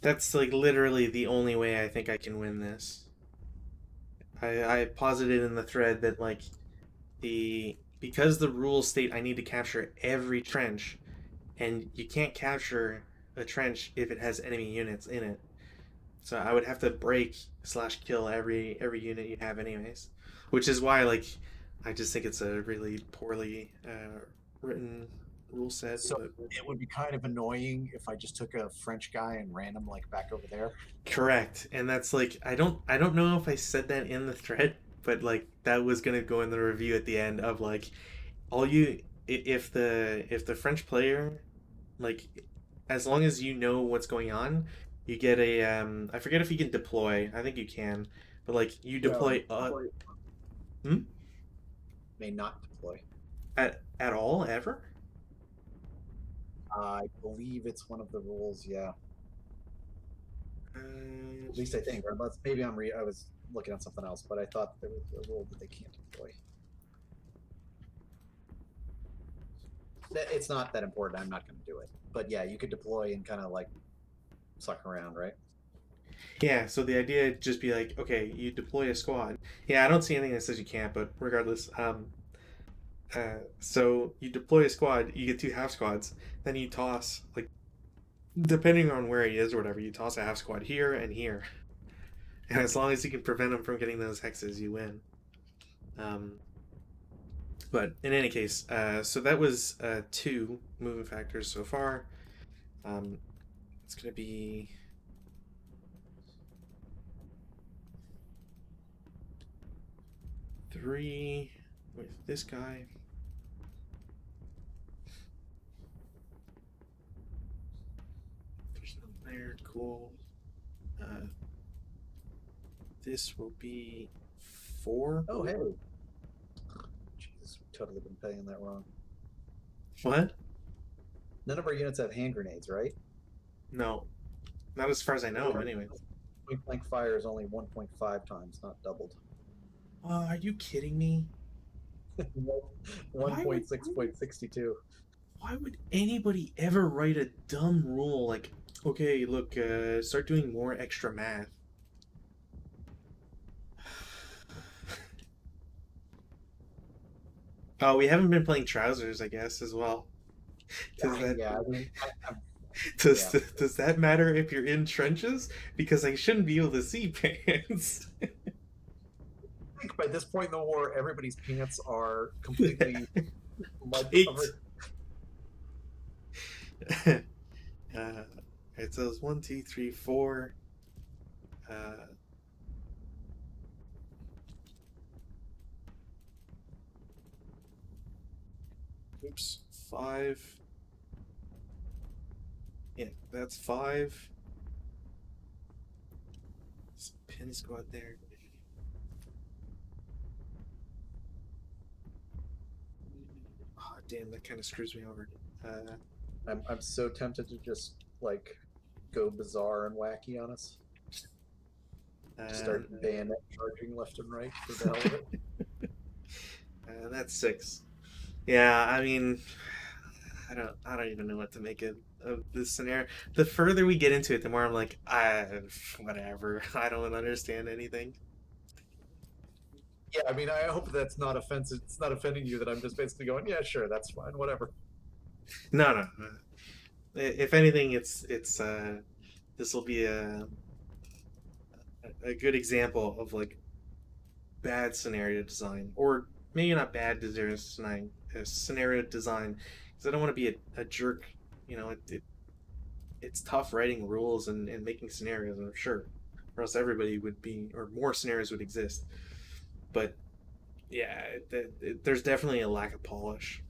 Speaker 1: That's like literally the only way I think I can win this. I posited in the thread that like because the rules state I need to capture every trench, and you can't capture a trench if it has enemy units in it. So I would have to break / kill every unit you have anyways, which is why like I just think it's a really poorly written rule set.
Speaker 3: So
Speaker 1: but...
Speaker 3: it would be kind of annoying if I just took a French guy and ran him like back over there.
Speaker 1: Correct, and that's like I don't know if I said that in the thread, but like that was gonna go in the review at the end of like if the French player like as long as you know what's going on, you get a I forget if you can deploy. I think you can, but like you deploy.
Speaker 2: May not deploy
Speaker 1: At all ever.
Speaker 2: I believe it's one of the rules. Yeah. At least I think. Or maybe I was looking at something else, but I thought there was a rule that they can't deploy. It's not that important. I'm not going to do it. But yeah, you could deploy and kind of like suck around, right?
Speaker 1: Yeah, so the idea would just be like, okay, you deploy a squad. Yeah, I don't see anything that says you can't, but regardless, so you deploy a squad, you get 2 half squads, then you toss like, depending on where he is or whatever, you toss a half squad here and here, and as long as you can prevent him from getting those hexes, you win. But in any case, so that was 2 movement factors so far. It's gonna be 3 with this guy. There's no there. Cool. This will be 4.
Speaker 2: Oh, hey. Jesus, we've totally been paying that wrong.
Speaker 1: What?
Speaker 2: None of our units have hand grenades, right?
Speaker 1: No. Not as far as I know, anyway.
Speaker 2: Point blank fire is only 1.5 times, not doubled.
Speaker 1: Are you kidding me?
Speaker 2: 1.6.62.
Speaker 1: Why would anybody ever write a dumb rule like, okay, look, start doing more extra math? Oh, we haven't been playing trousers, I guess, as well. Does that
Speaker 2: Yeah, I mean,
Speaker 1: does
Speaker 2: yeah.
Speaker 1: does that matter if you're in trenches? Because I shouldn't be able to see pants.
Speaker 2: I think by this point in the war, everybody's pants are completely mud
Speaker 1: Eight.
Speaker 2: covered.
Speaker 1: Alright, so it's one, two, three, four. Uh, oops, five. Yeah, that's five. Some pins go out there. Oh, damn, that kind of screws me over. Uh,
Speaker 2: I'm so tempted to just like go bizarre and wacky on us. Start
Speaker 1: uh,
Speaker 2: bayonet charging left and right for the hell of it.
Speaker 1: that's six. Yeah, I mean, I don't even know what to make of this scenario. The further we get into it, the more I'm like, whatever. I don't understand anything.
Speaker 2: Yeah, I mean, I hope that's not offensive. It's not offending you that I'm just basically going, yeah, sure, that's fine, whatever.
Speaker 1: No, no. If anything, this will be a good example of like bad scenario design, or maybe not bad scenario design, because I don't want to be a jerk. You know, it's tough writing rules and making scenarios, I'm sure, or else everybody would be, or more scenarios would exist. But yeah, there's definitely a lack of polish.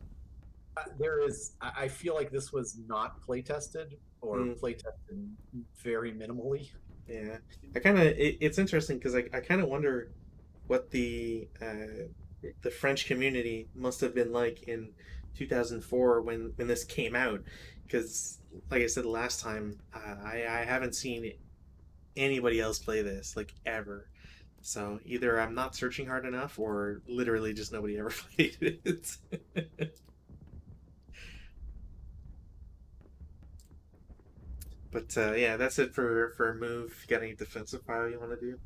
Speaker 2: There is, I feel like this was not play tested or
Speaker 1: Mm,
Speaker 2: play tested very minimally.
Speaker 1: yeah, it's interesting because I kind of wonder what the French community must have been like in 2004 when this came out, because like I said last time, I haven't seen anybody else play this like ever. So either I'm not searching hard enough, or literally just nobody ever played it. But yeah, that's it for a move. If you got any defensive file you want to do?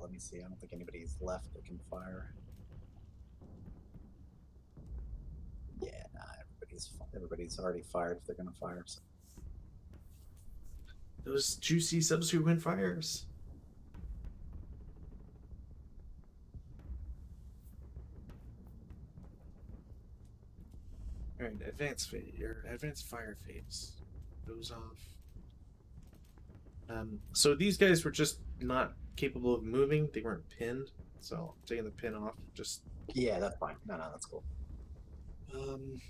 Speaker 2: Let me see. I don't think anybody's left that can fire. Yeah, nah, everybody's already fired if they're going to fire. So.
Speaker 1: Those juicy subsequent fires. All right, advanced fire phase goes off. So these guys were just not capable of moving. They weren't pinned, so I'm taking the pin off. Just
Speaker 2: Yeah, that's fine. No, that's cool.
Speaker 1: um,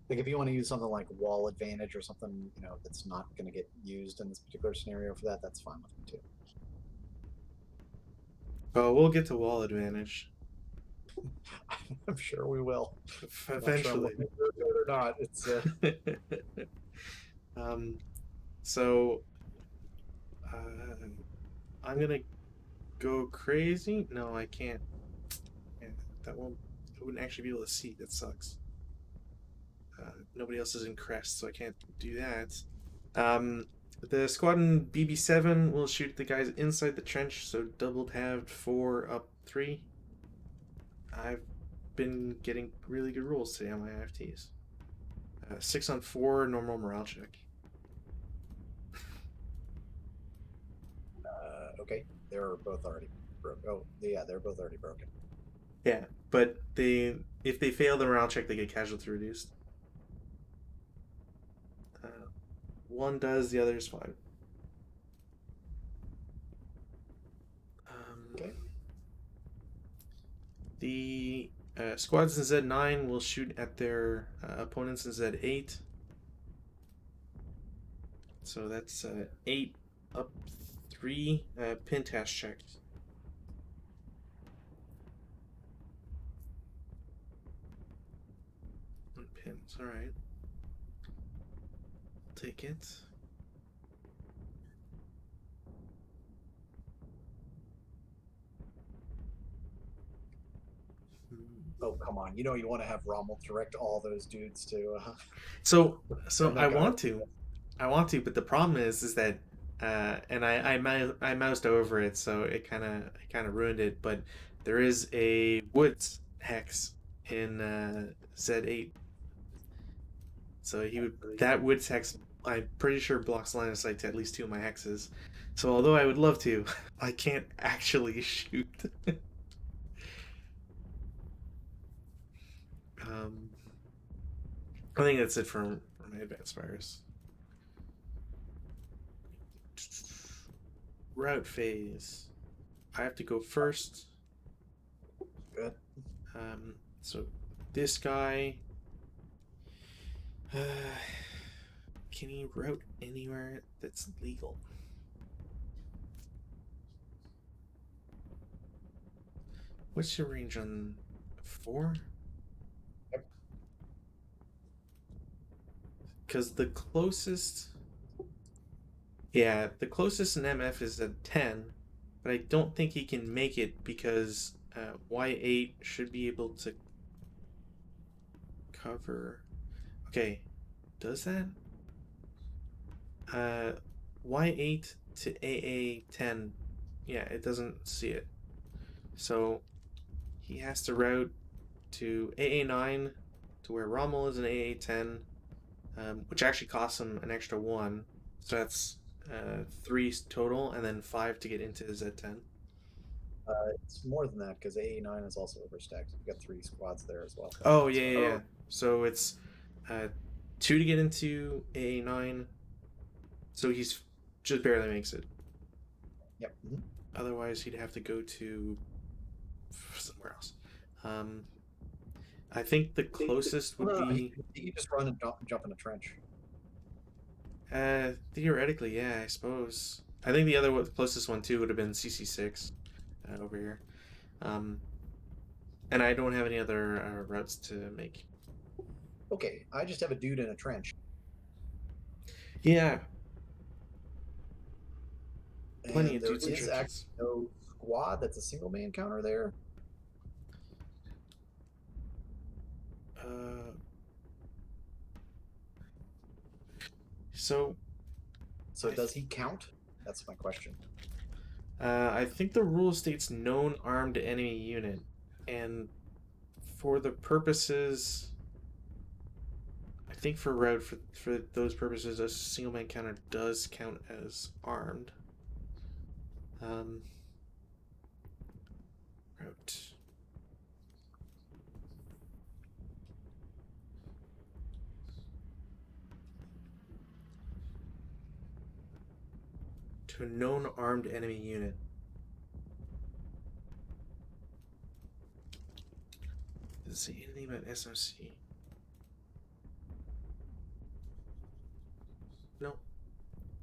Speaker 2: Like if you want to use something like wall advantage or something, that's not going to get used in this particular scenario for that, that's fine with me too.
Speaker 1: oh, we'll get to wall advantage
Speaker 2: I'm sure we will. I'm not sure I'm
Speaker 1: eventually.
Speaker 2: looking forward to it or not. It's
Speaker 1: um, so uh, I'm gonna go crazy. No, I can't. Yeah, that won't. I wouldn't actually be able to see. That sucks. Nobody else is in crest, so I can't do that. The squadron BB7 will shoot the guys inside the trench, so doubled halved 4 up 3. I've been getting really good rolls today on my IFTs. 6 on 4, normal morale check.
Speaker 2: okay. They're both already broken. Oh, yeah, they're both already broken.
Speaker 1: Yeah, but if they fail the morale check, they get casualty reduced. One does, the other is fine.
Speaker 2: Okay.
Speaker 1: The squads in Z9 will shoot at their opponents in Z8. So that's 8 up 3 pin task checks. Pins, alright. I'll take it.
Speaker 2: Oh, come on. You want to have Rommel direct all those dudes to
Speaker 1: So
Speaker 2: send
Speaker 1: I
Speaker 2: that guy.
Speaker 1: want to. I want to, but the problem is that and I moused over it, so it kind of ruined it. But there is a woods hex in Z8, so he would that woods hex. I'm pretty sure blocks line of sight to at least two of my hexes. So although I would love to, I can't actually shoot. um, I think that's it for my advanced fires. Route phase. I have to go first.
Speaker 2: Good.
Speaker 1: So this guy. Uh, can he route anywhere that's legal? What's your range on 4?
Speaker 2: Yep.
Speaker 1: Because the closest. Yeah, the closest in MF is a 10, but I don't think he can make it because Y8 should be able to cover. Okay, does that? Uh, Y8 to AA10. Yeah, it doesn't see it. So he has to route to AA9 to where Rommel is an AA10, which actually costs him an extra 1. So that's 3 total, and then 5 to get into Z10.
Speaker 2: It's more than that because AA9 is also overstacked. You've got 3 squads there as well.
Speaker 1: Oh, yeah, yeah, yeah. So it's 2 to get into AA9. So he's just barely makes it.
Speaker 2: Yep. Mm-hmm.
Speaker 1: Otherwise, he'd have to go to somewhere else. I think the closest would be.
Speaker 2: You just run and jump in a trench.
Speaker 1: Theoretically, yeah, I suppose. I think the other closest one too would have been CC6 over here. And I don't have any other routes to make.
Speaker 2: Okay, I just have a dude in a trench.
Speaker 1: Yeah.
Speaker 2: Plenty of dudes in trenches. There is actually no squad that's a single man counter there.
Speaker 1: So
Speaker 2: does he count? That's my question.
Speaker 1: I think the rule states known armed enemy unit, and for the purposes, I think for route for those purposes, a single man counter does count as armed. Route. To a known armed enemy unit. Does it say anything about SMC? No.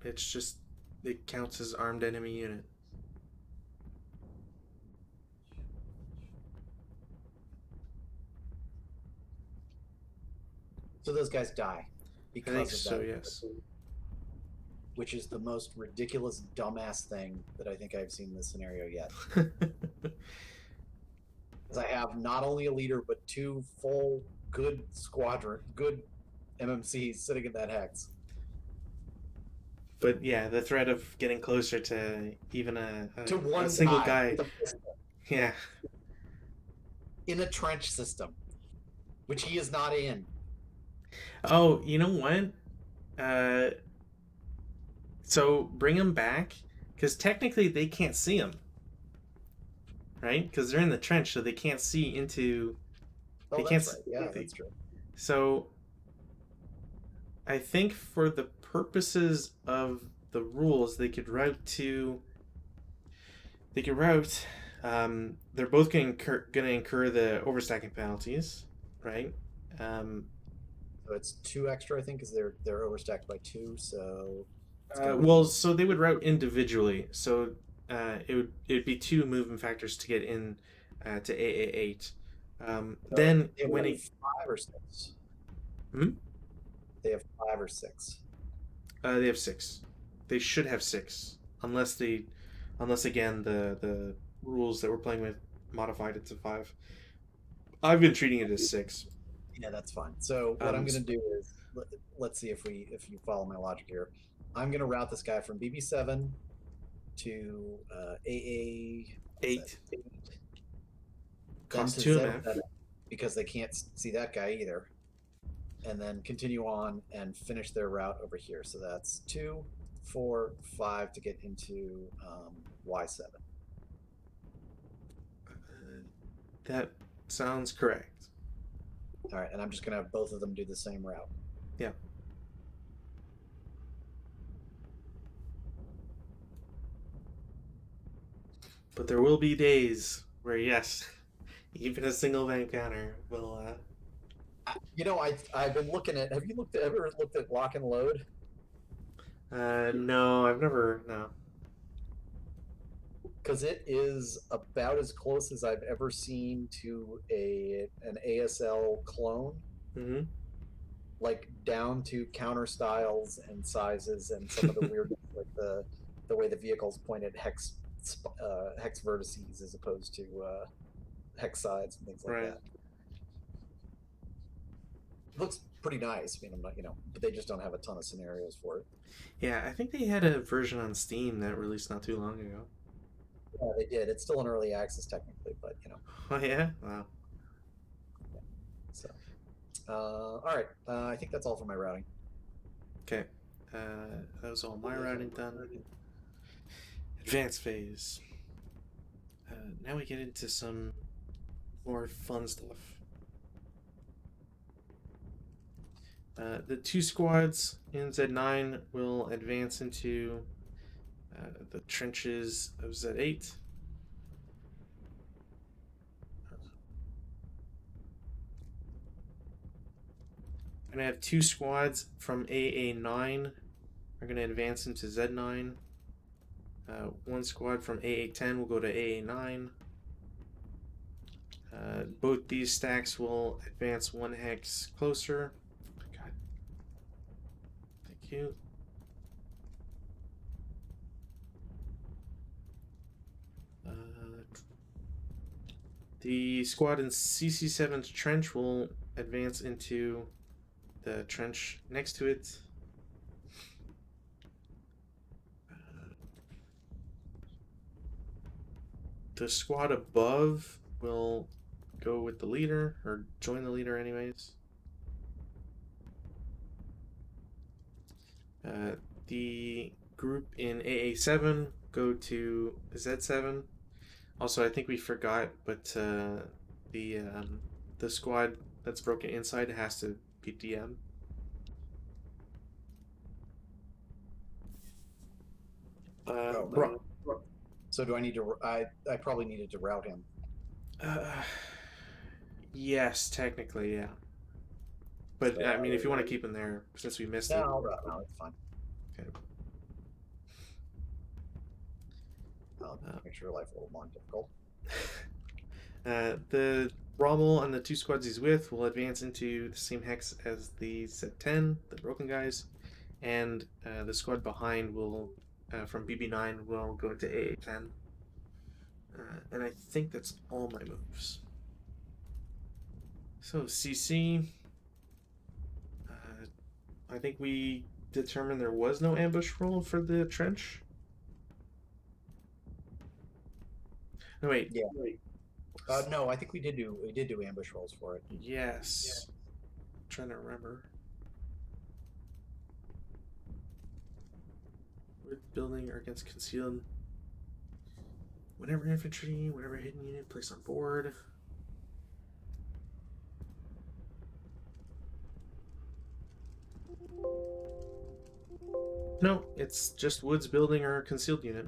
Speaker 1: It's just, it counts as armed enemy unit.
Speaker 2: So those guys die because
Speaker 1: I think
Speaker 2: of that.
Speaker 1: so, yes.
Speaker 2: Which is the most ridiculous, dumbass thing that I think I've seen in this scenario yet. Because I have not only a leader, but 2 full good MMCs sitting in that hex.
Speaker 1: But yeah, the threat of getting closer to even a
Speaker 2: one
Speaker 1: single guy. Yeah.
Speaker 2: In a trench system, which he is not in.
Speaker 1: Oh, you know what? So bring him back, because technically they can't see him, right? Because they're in the trench, so they can't see into.
Speaker 2: Oh, that's right. Yeah, that's true.
Speaker 1: So I think for the purposes of the rules, they could route to. They could route. They're both going to incur the overstacking penalties, right?
Speaker 2: So it's 2 extra, I think, because they're overstacked by 2. So.
Speaker 1: So they would route individually. So it'd be 2 movement factors to get in to AA8. Then when
Speaker 2: they have 5 or 6. They have 5 or 6.
Speaker 1: They have 6. They should have 6, unless again the rules that we're playing with modified it to 5. I've been treating it as 6.
Speaker 2: Yeah, that's fine. So what I'm going to do is let's see if you follow my logic here. I'm gonna route this guy from BB7 to AA. What's that?
Speaker 1: 8.
Speaker 2: Then
Speaker 1: Cost
Speaker 2: to
Speaker 1: 2
Speaker 2: Z7
Speaker 1: MF.
Speaker 2: because they can't see that guy either, and then continue on and finish their route over here. So that's 2, 4, 5 to get into Y7.
Speaker 1: That sounds correct.
Speaker 2: All right, and I'm just gonna have both of them do the same route.
Speaker 1: Yeah. But there will be days where, yes, even a single bank counter will.
Speaker 2: I've been looking at. Have you ever looked at lock and load?
Speaker 1: No, I've never. No.
Speaker 2: Because it is about as close as I've ever seen to an ASL clone,
Speaker 1: Mm-hmm.
Speaker 2: like down to counter styles and sizes and some of the weird, like the way the vehicles point at hex vertices as opposed to hex sides and things like
Speaker 1: Right.
Speaker 2: that. It looks pretty nice. I mean, I'm not, but they just don't have a ton of scenarios for it.
Speaker 1: Yeah, I think they had a version on Steam that released not too long ago.
Speaker 2: Yeah, they did. It's still in early access technically, but
Speaker 1: Oh yeah. Wow.
Speaker 2: so. All right. I think that's all for my routing.
Speaker 1: Okay. That was all my routing done. Advanced phase. Now we get into some more fun stuff. The 2 squads in Z9 will advance into the trenches of Z8. I'm going to have 2 squads from AA9 are going to advance into Z9. 1 squad from AA10 will go to AA9. Both these stacks will advance 1 hex closer. God. Thank you. The squad in CC7's trench will advance into the trench next to it. The squad above will go with the leader, or join the leader anyways. The group in AA7 go to Z7. Also, I think we forgot, but the squad that's broken inside has to be DM.
Speaker 2: Right. So do I need to? I probably needed to route him.
Speaker 1: Yes, technically, yeah. But
Speaker 2: So,
Speaker 1: I mean, if you want to keep him there, since we missed it.
Speaker 2: I'll route. No, it's fine.
Speaker 1: Okay.
Speaker 2: I'll make sure life a little more difficult.
Speaker 1: The Rommel and the 2 squads he's with will advance into the same hex as the Z10, the broken guys, and the squad behind will, from BB9, will go into AA10. And I think that's all my moves. So CC, I think we determined there was no ambush roll for the trench. No, wait.
Speaker 2: Yeah. No, I think we did do ambush rolls for it.
Speaker 1: Yes. I'm trying to remember. Wood building or against concealed. Whenever infantry, whenever hidden unit placed on board. No, it's just woods building or concealed unit.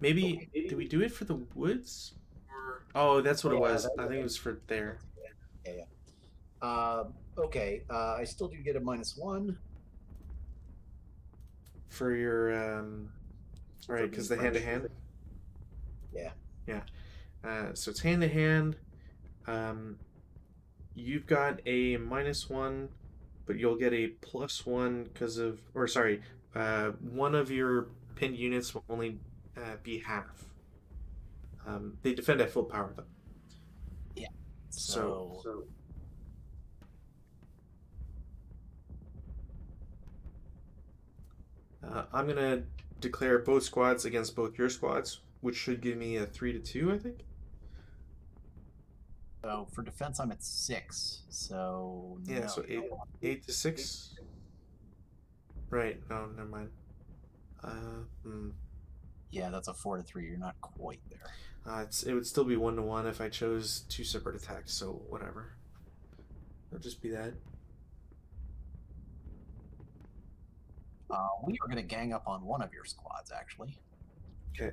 Speaker 1: Maybe did we do it for the woods? Oh, that's what it was. I think it was for there.
Speaker 2: Yeah. Okay. I still do get a -1
Speaker 1: For your right, because the hand to hand.
Speaker 2: Yeah.
Speaker 1: Yeah. So it's hand to hand. You've got a -1, but you'll get a +1 because of, or sorry, one of your pinned units will only be half. They defend at full power though.
Speaker 2: Yeah.
Speaker 1: So I'm gonna declare both squads against both your squads, which should give me a 3-2, I think.
Speaker 3: So for defense, I'm at 6. So
Speaker 1: Yeah,
Speaker 3: no,
Speaker 1: so
Speaker 3: you don't
Speaker 1: 8-6. Right? No, never mind. Hmm.
Speaker 3: Yeah, that's a 4-3. You're not quite there.
Speaker 1: It would still be 1-1 if I chose 2 separate attacks. So whatever. It'll just be that.
Speaker 3: We are going to gang up on one of your squads, actually.
Speaker 1: Okay.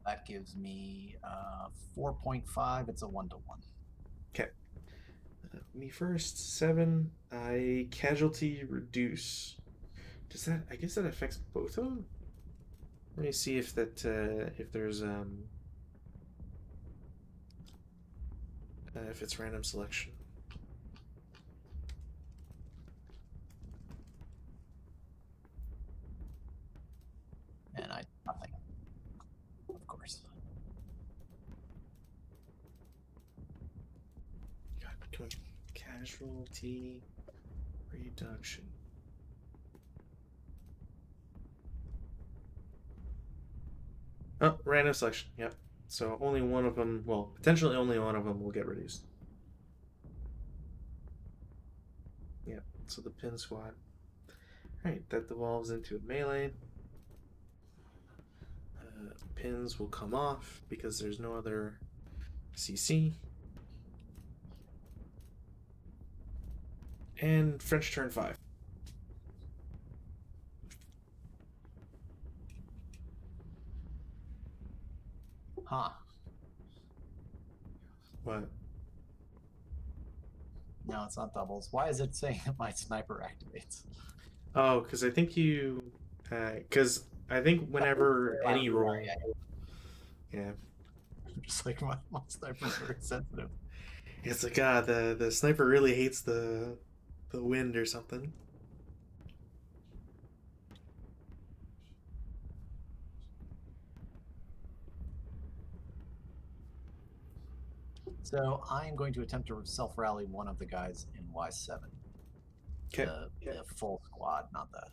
Speaker 3: That gives me 4.5. It's a 1-1.
Speaker 1: Okay. Me first. 7. I casualty reduce. Does that? I guess that affects both of them. Let me see if that if there's if it's random selection.
Speaker 3: And I nothing, of course.
Speaker 1: God, casualty reduction. Oh, random selection. Yep. So only one of them, well, potentially only one of them will get reduced. Yep. So the pin squad. Right, that devolves into a melee. Pins will come off because there's no other CC. And French turn 5.
Speaker 3: Huh.
Speaker 1: What?
Speaker 3: No, it's not doubles. Why is it saying that my sniper activates?
Speaker 1: Oh, because I think you. Because I think whenever any roll. Yeah.
Speaker 3: Just like my sniper's very sensitive.
Speaker 1: It's like, the sniper really hates the wind or something.
Speaker 3: So I'm going to attempt to self-rally one of the guys in Y7.
Speaker 1: Okay.
Speaker 3: The full squad, not the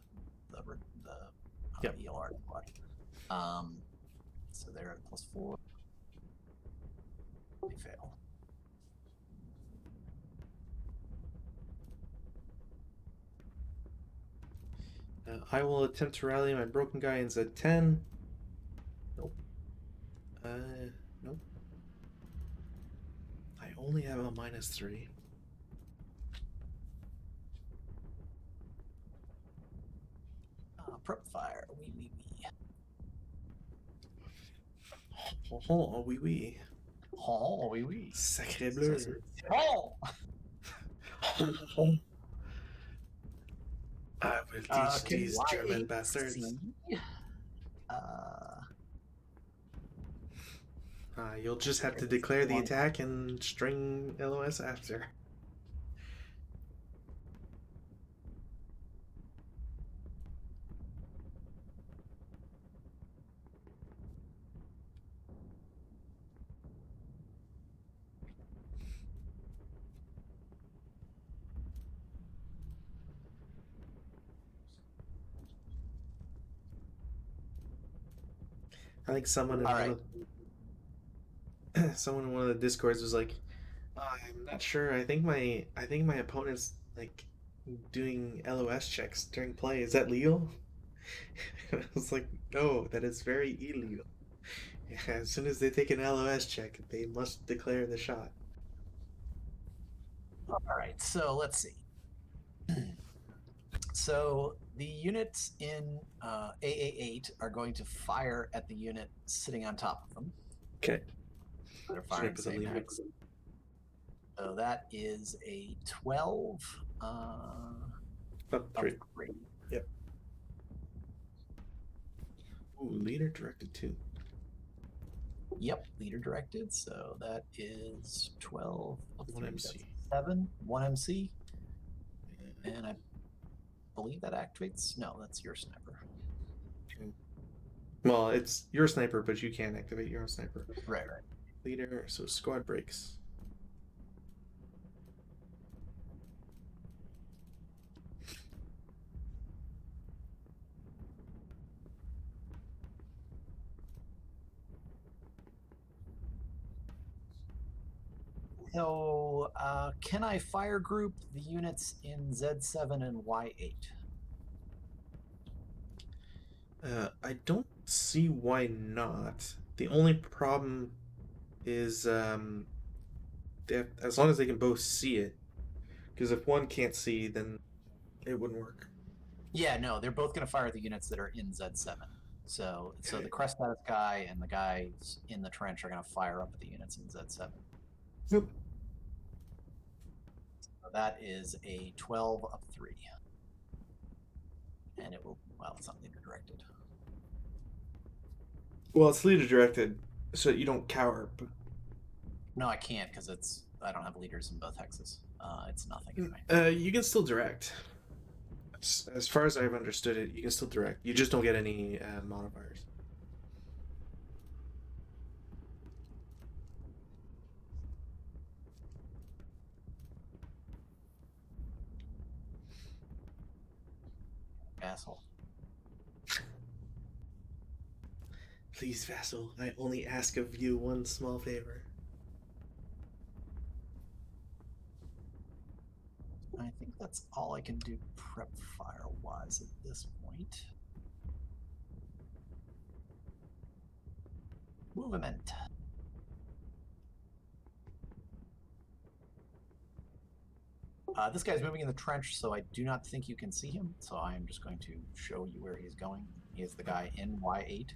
Speaker 1: Yep.
Speaker 3: ELR squad. So they're at +4. They fail.
Speaker 1: I will attempt to rally my broken guy in Z10. Nope. Nope. I only have a -3.
Speaker 3: Prep fire. Wee.
Speaker 1: Oh, oui, oui.
Speaker 3: Oh, wee.
Speaker 1: Sacré bleu.
Speaker 3: Oh!
Speaker 1: I will teach these German bastards. You'll just have to declare the attack and string LOS after. I think someone in one of the discords was like, oh, I'm not sure. I think my opponent's like doing LOS checks during play. Is that legal? I was like, no, that is very illegal. Yeah, as soon as they take an LOS check, they must declare the shot.
Speaker 3: All right, so let's see. So the units in AA8 are going to fire at the unit sitting on top of them.
Speaker 1: Okay.
Speaker 3: They're firing the same hex. So that is a 12.
Speaker 1: Up 3. Yep. Ooh, leader directed too.
Speaker 3: Yep, leader directed. So that is 12.
Speaker 1: 1 MC.
Speaker 3: 7. 1 MC. And I believe that activates. No, that's your sniper.
Speaker 1: Okay. Well, it's your sniper, but you can activate your own sniper.
Speaker 3: Right.
Speaker 1: Leader, so squad breaks.
Speaker 3: So, can I fire group the units in Z7 and Y8?
Speaker 1: I don't see why not. The only problem is as long as they can both see it. Because if one can't see, then it wouldn't work.
Speaker 3: Yeah, no, they're both going to fire the units that are in Z7. So
Speaker 1: Okay.
Speaker 3: the crest status guy and the guys in the trench are going to fire up at the units in Z7.
Speaker 1: Yep.
Speaker 3: So that is a 12 up 3. And it will, well, it's not leader directed.
Speaker 1: Well, it's leader directed, so you don't cower. But
Speaker 3: No, I can't because I don't have leaders in both hexes. It's nothing anyway.
Speaker 1: you can still direct. As far as I've understood it, you can still direct. You just don't get any modifiers.
Speaker 3: Asshole.
Speaker 1: Please, vassal, I only ask of you one small favor.
Speaker 3: I think that's all I can do prep fire wise at this point. Movement. This guy's moving in the trench, so I do not think you can see him. So I am just going to show you where he's going. He is the guy in Y8.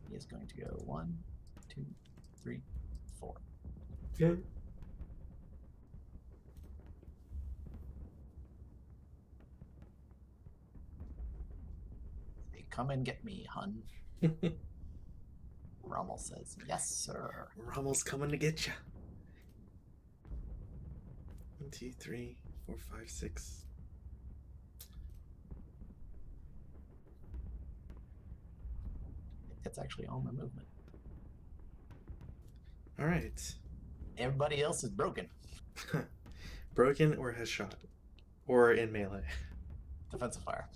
Speaker 3: He is going to go 1, 2, 3, 4.
Speaker 1: Okay.
Speaker 3: They come and get me, hun. Rommel says, yes, sir.
Speaker 1: Rommel's coming to get you. 1, 2, 3, 4, 5, 6.
Speaker 3: It's actually all my movement.
Speaker 1: All right.
Speaker 3: Everybody else is broken.
Speaker 1: Broken or has shot, or in melee.
Speaker 3: Defensive fire.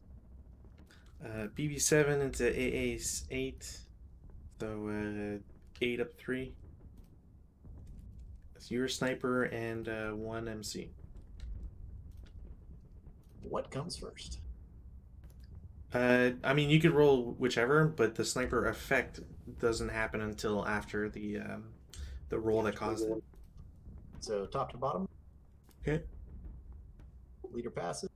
Speaker 1: BB7 into AA8. So 8 up 3. So you're a sniper and 1 MC.
Speaker 3: What comes first?
Speaker 1: I mean, you could roll whichever, but the sniper effect doesn't happen until after the roll that caused it.
Speaker 3: So top to bottom.
Speaker 1: Okay.
Speaker 3: Leader passes.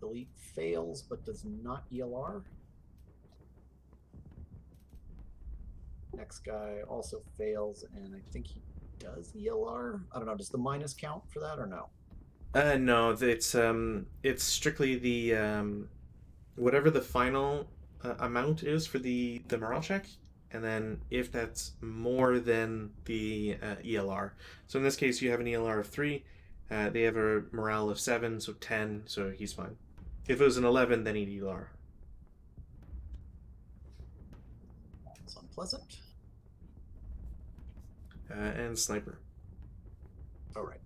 Speaker 3: Elite fails but does not ELR. Next guy also fails, and I think he does ELR. I don't know. Does the minus count for that or no?
Speaker 1: No, it's strictly the whatever the final amount is for the morale check, and then if that's more than the ELR. So in this case, you have an ELR of 3. They have a morale of 7, so 10. So he's fine. If it was an 11, then he'd ELR.
Speaker 3: It's unpleasant.
Speaker 1: And sniper.
Speaker 3: All right.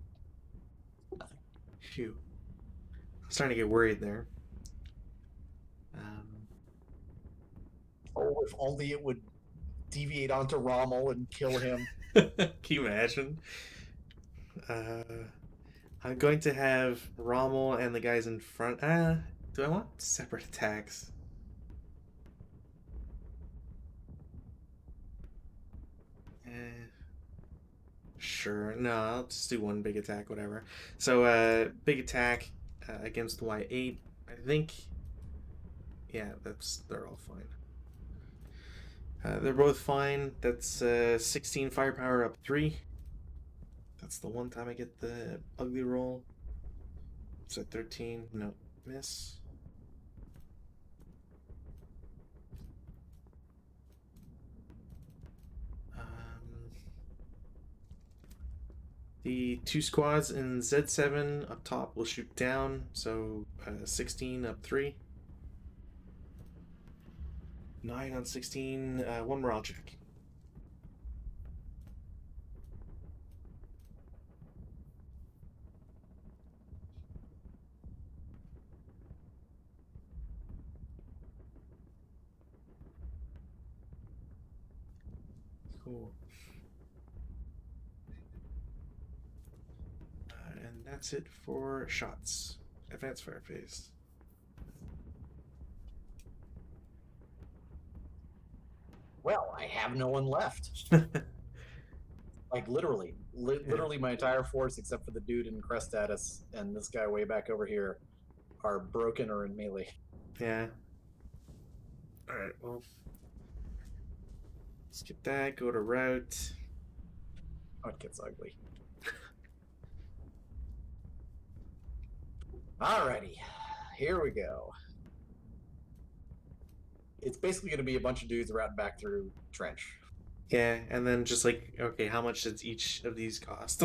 Speaker 3: Nothing.
Speaker 1: Phew. I was starting to get worried there.
Speaker 3: Oh, if only it would deviate onto Rommel and kill him.
Speaker 1: Can you imagine? I'm going to have Rommel and the guys in front. Do I want separate attacks? Sure. No, I'll just do one big attack, whatever. So, big attack against Y8. I think. Yeah, they're all fine. They're both fine. That's 16 firepower up 3. That's the one time I get the ugly roll. It's at 13. No, miss. The 2 squads in Z7 up top will shoot down, so 16 up 3. 9 on 16, 1 morale check. Cool. that's it for shots. Advanced fire phase.
Speaker 2: Well, I have no one left. Like literally, literally my entire force except for the dude in crest status and this guy way back over here are broken or in melee.
Speaker 1: Yeah. All right. Well, skip that. Go to route.
Speaker 2: Oh, it gets ugly. Alrighty, here we go. It's basically going to be a bunch of dudes routing back through trench.
Speaker 1: Yeah, and then just like, okay, how much does each of these cost?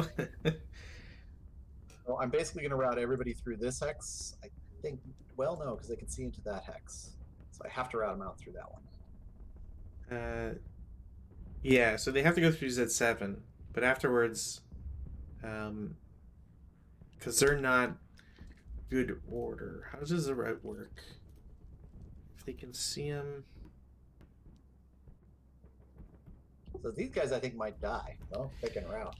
Speaker 2: Well, I'm basically going to route everybody through this hex. I think, well, no, because they can see into that hex. So I have to route them out through that one.
Speaker 1: Yeah, so they have to go through Z7, but afterwards, because they're not good order. How does the route work? If they can see them.
Speaker 2: So these guys, I think, might die. Well, they can route.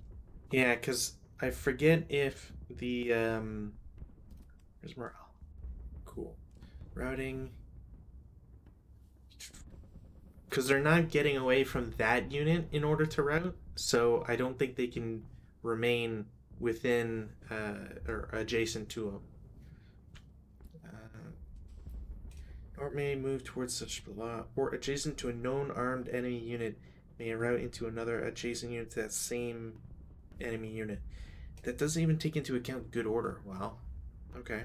Speaker 1: Yeah, because I forget if the where's morale? Cool, routing. Because they're not getting away from that unit in order to route, so I don't think they can remain within or adjacent to them. Or may move towards such blah, or adjacent to a known armed enemy unit may route into another adjacent unit to that same enemy unit. That doesn't even take into account good order. Wow. Okay.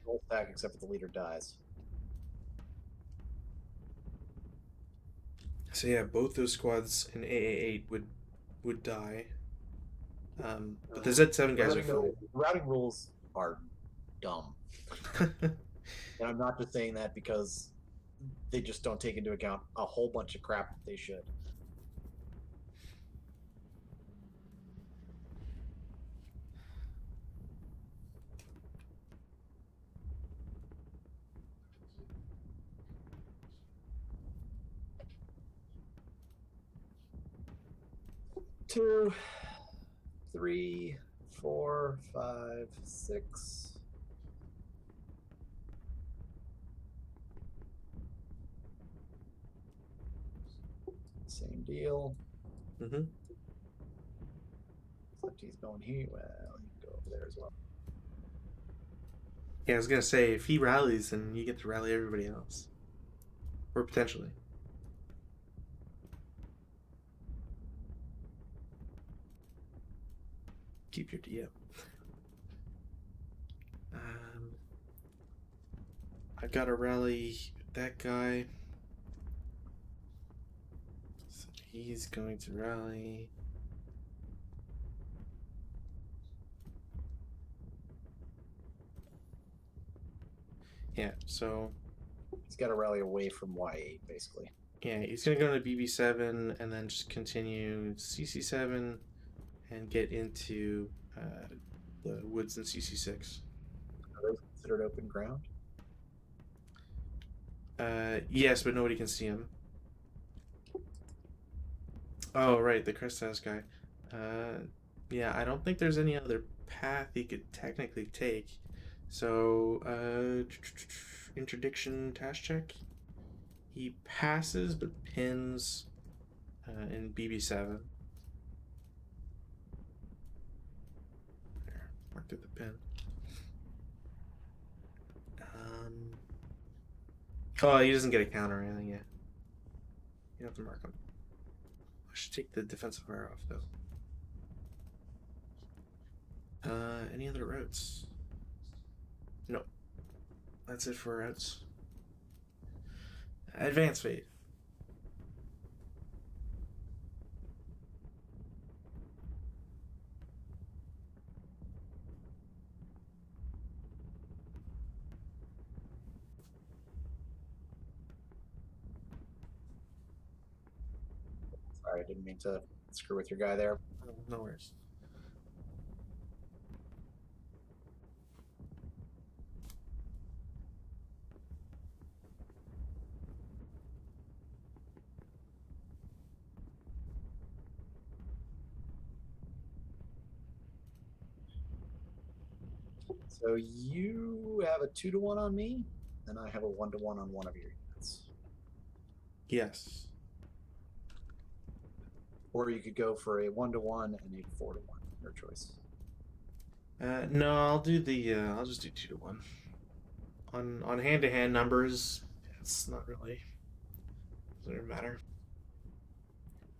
Speaker 2: Full stack except for the leader dies.
Speaker 1: So yeah, both those squads in AA8 would die. But the Z7 guys are full.
Speaker 2: Routing rules are dumb. And I'm not just saying that because they just don't take into account a whole bunch of crap that they should. Two, three, 4, 5, 6. Same deal.
Speaker 1: Mm-hmm.
Speaker 2: Except he's going here. Well, he can go over there as well.
Speaker 1: Yeah, I was gonna say if he rallies, then you get to rally everybody else, or potentially. Keep your DM. I've got to rally that guy. So he's going to rally. Yeah, so
Speaker 2: He's got to rally away from Y8, basically.
Speaker 1: yeah, he's going to go into BB7 and then just continue CC7 and get into the woods in CC6.
Speaker 2: Are those considered open ground?
Speaker 1: Yes, but nobody can see him. Oh, right, the Crestas guy. Yeah, I don't think there's any other path he could technically take. So, interdiction task check. He passes but pins in BB7. There, marked at the pin. Oh, he doesn't get a counter or anything yet. You don't have to mark him. I should take the defensive fire off though. Any other routes? No. That's it for routes. Advance phase.
Speaker 2: Sorry, I didn't mean to screw with your guy there.
Speaker 1: Oh, no worries.
Speaker 2: So you have a 2-1 on me, and I have a 1-1 on one of your units.
Speaker 1: Yes.
Speaker 2: Or you could go for a 1-1 and a 4-1. Your choice.
Speaker 1: No, I'll do the. I'll just do 2-1. On hand-to-hand numbers, it's not really doesn't really matter.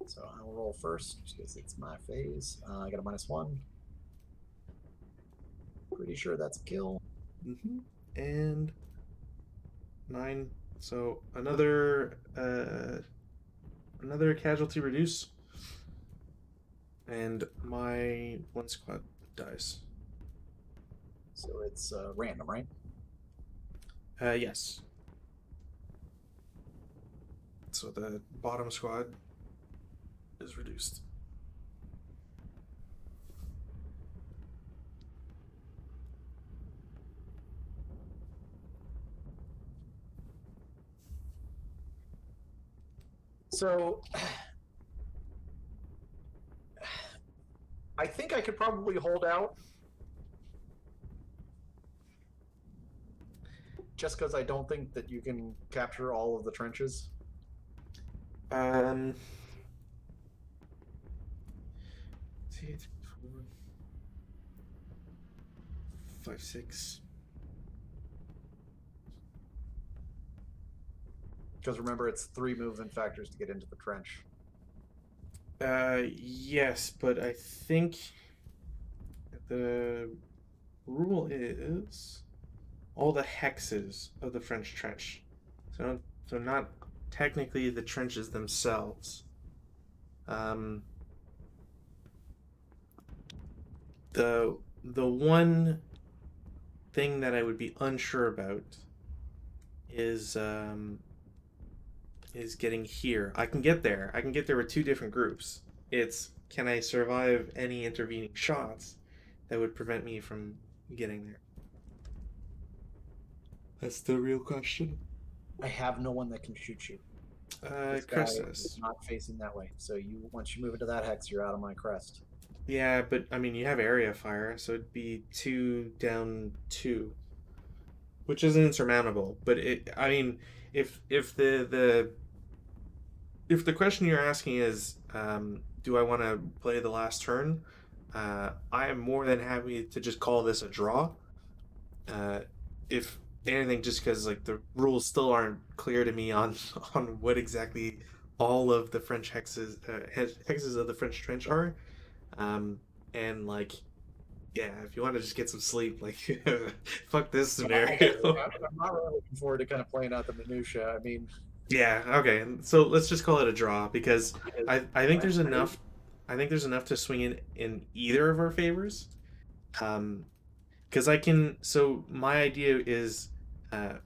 Speaker 2: So I'll roll first because it's my phase. I got a -1. Pretty sure that's a kill.
Speaker 1: And 9. So another casualty reduce, and my one squad dies.
Speaker 2: So it's random, right?
Speaker 1: Yes. So the bottom squad is reduced.
Speaker 2: So I think I could probably hold out just because I don't think that you can capture all of the trenches.
Speaker 1: 2, 3, 4, 5, 6.
Speaker 2: Because remember, it's 3 movement factors to get into the trench.
Speaker 1: Yes, but I think the rule is all the hexes of the French trench. So not technically the trenches themselves. Um, the one thing that I would be unsure about is getting here. I can get there. I can get there with 2 different groups. It's can I survive any intervening shots that would prevent me from getting there? That's the real question.
Speaker 2: I have no one that can shoot you. This guy
Speaker 1: Chris
Speaker 2: is
Speaker 1: says.
Speaker 2: not facing that way. So once you move into that hex, you're out of my crest.
Speaker 1: Yeah, but I mean, you have area fire, so it'd be 2 down 2, which isn't insurmountable. But I mean, if the question you're asking is, do I want to play the last turn? I am more than happy to just call this a draw. Uh, if anything, just because like the rules still aren't clear to me on on what exactly all of the French hexes of the French trench are. Um, and like, yeah, if you want to just get some sleep, like, fuck this scenario.
Speaker 2: I'm not really looking forward to kind of playing out the minutia. I mean,
Speaker 1: Yeah, okay. So let's just call it a draw because I think there's
Speaker 2: I
Speaker 1: enough. I think there's enough to swing in either of our favors. Um, because I can. So my idea is,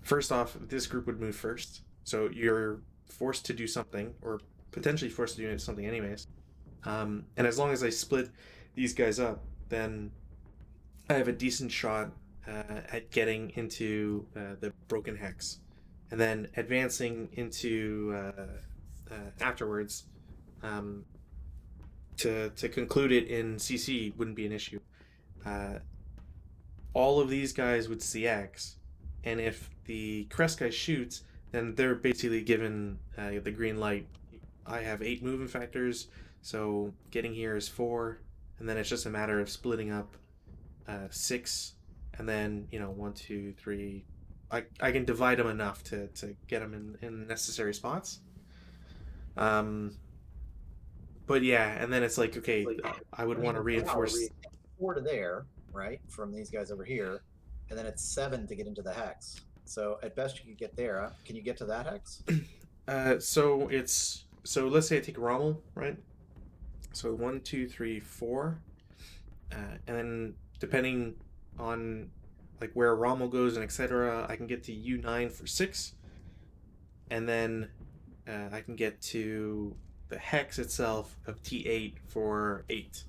Speaker 1: first off, this group would move first. So you're forced to do something, or potentially forced to do something anyways. And as long as I split these guys up, then I have a decent shot at getting into the broken hex, and then advancing into afterwards um, to conclude it in CC wouldn't be an issue. Uh, all of these guys would CX, and if the crest guy shoots, then they're basically given the green light. I have 8 movement factors, so getting here is 4, and then it's just a matter of splitting up 6, and then 1, 2, 3. I can divide them enough to get them in necessary spots. Um, but yeah, and then it's like okay, I would want to reinforce.
Speaker 2: 4 to there, right, from these guys over here, and then it's 7 to get into the hex. So at best you could get there. Can you get to that hex?
Speaker 1: So let's say I take Rommel, right? So 1, 2, 3, 4, and then depending on like where Rommel goes and etc., I can get to U9 for 6, and then I can get to the hex itself of T8 for 8.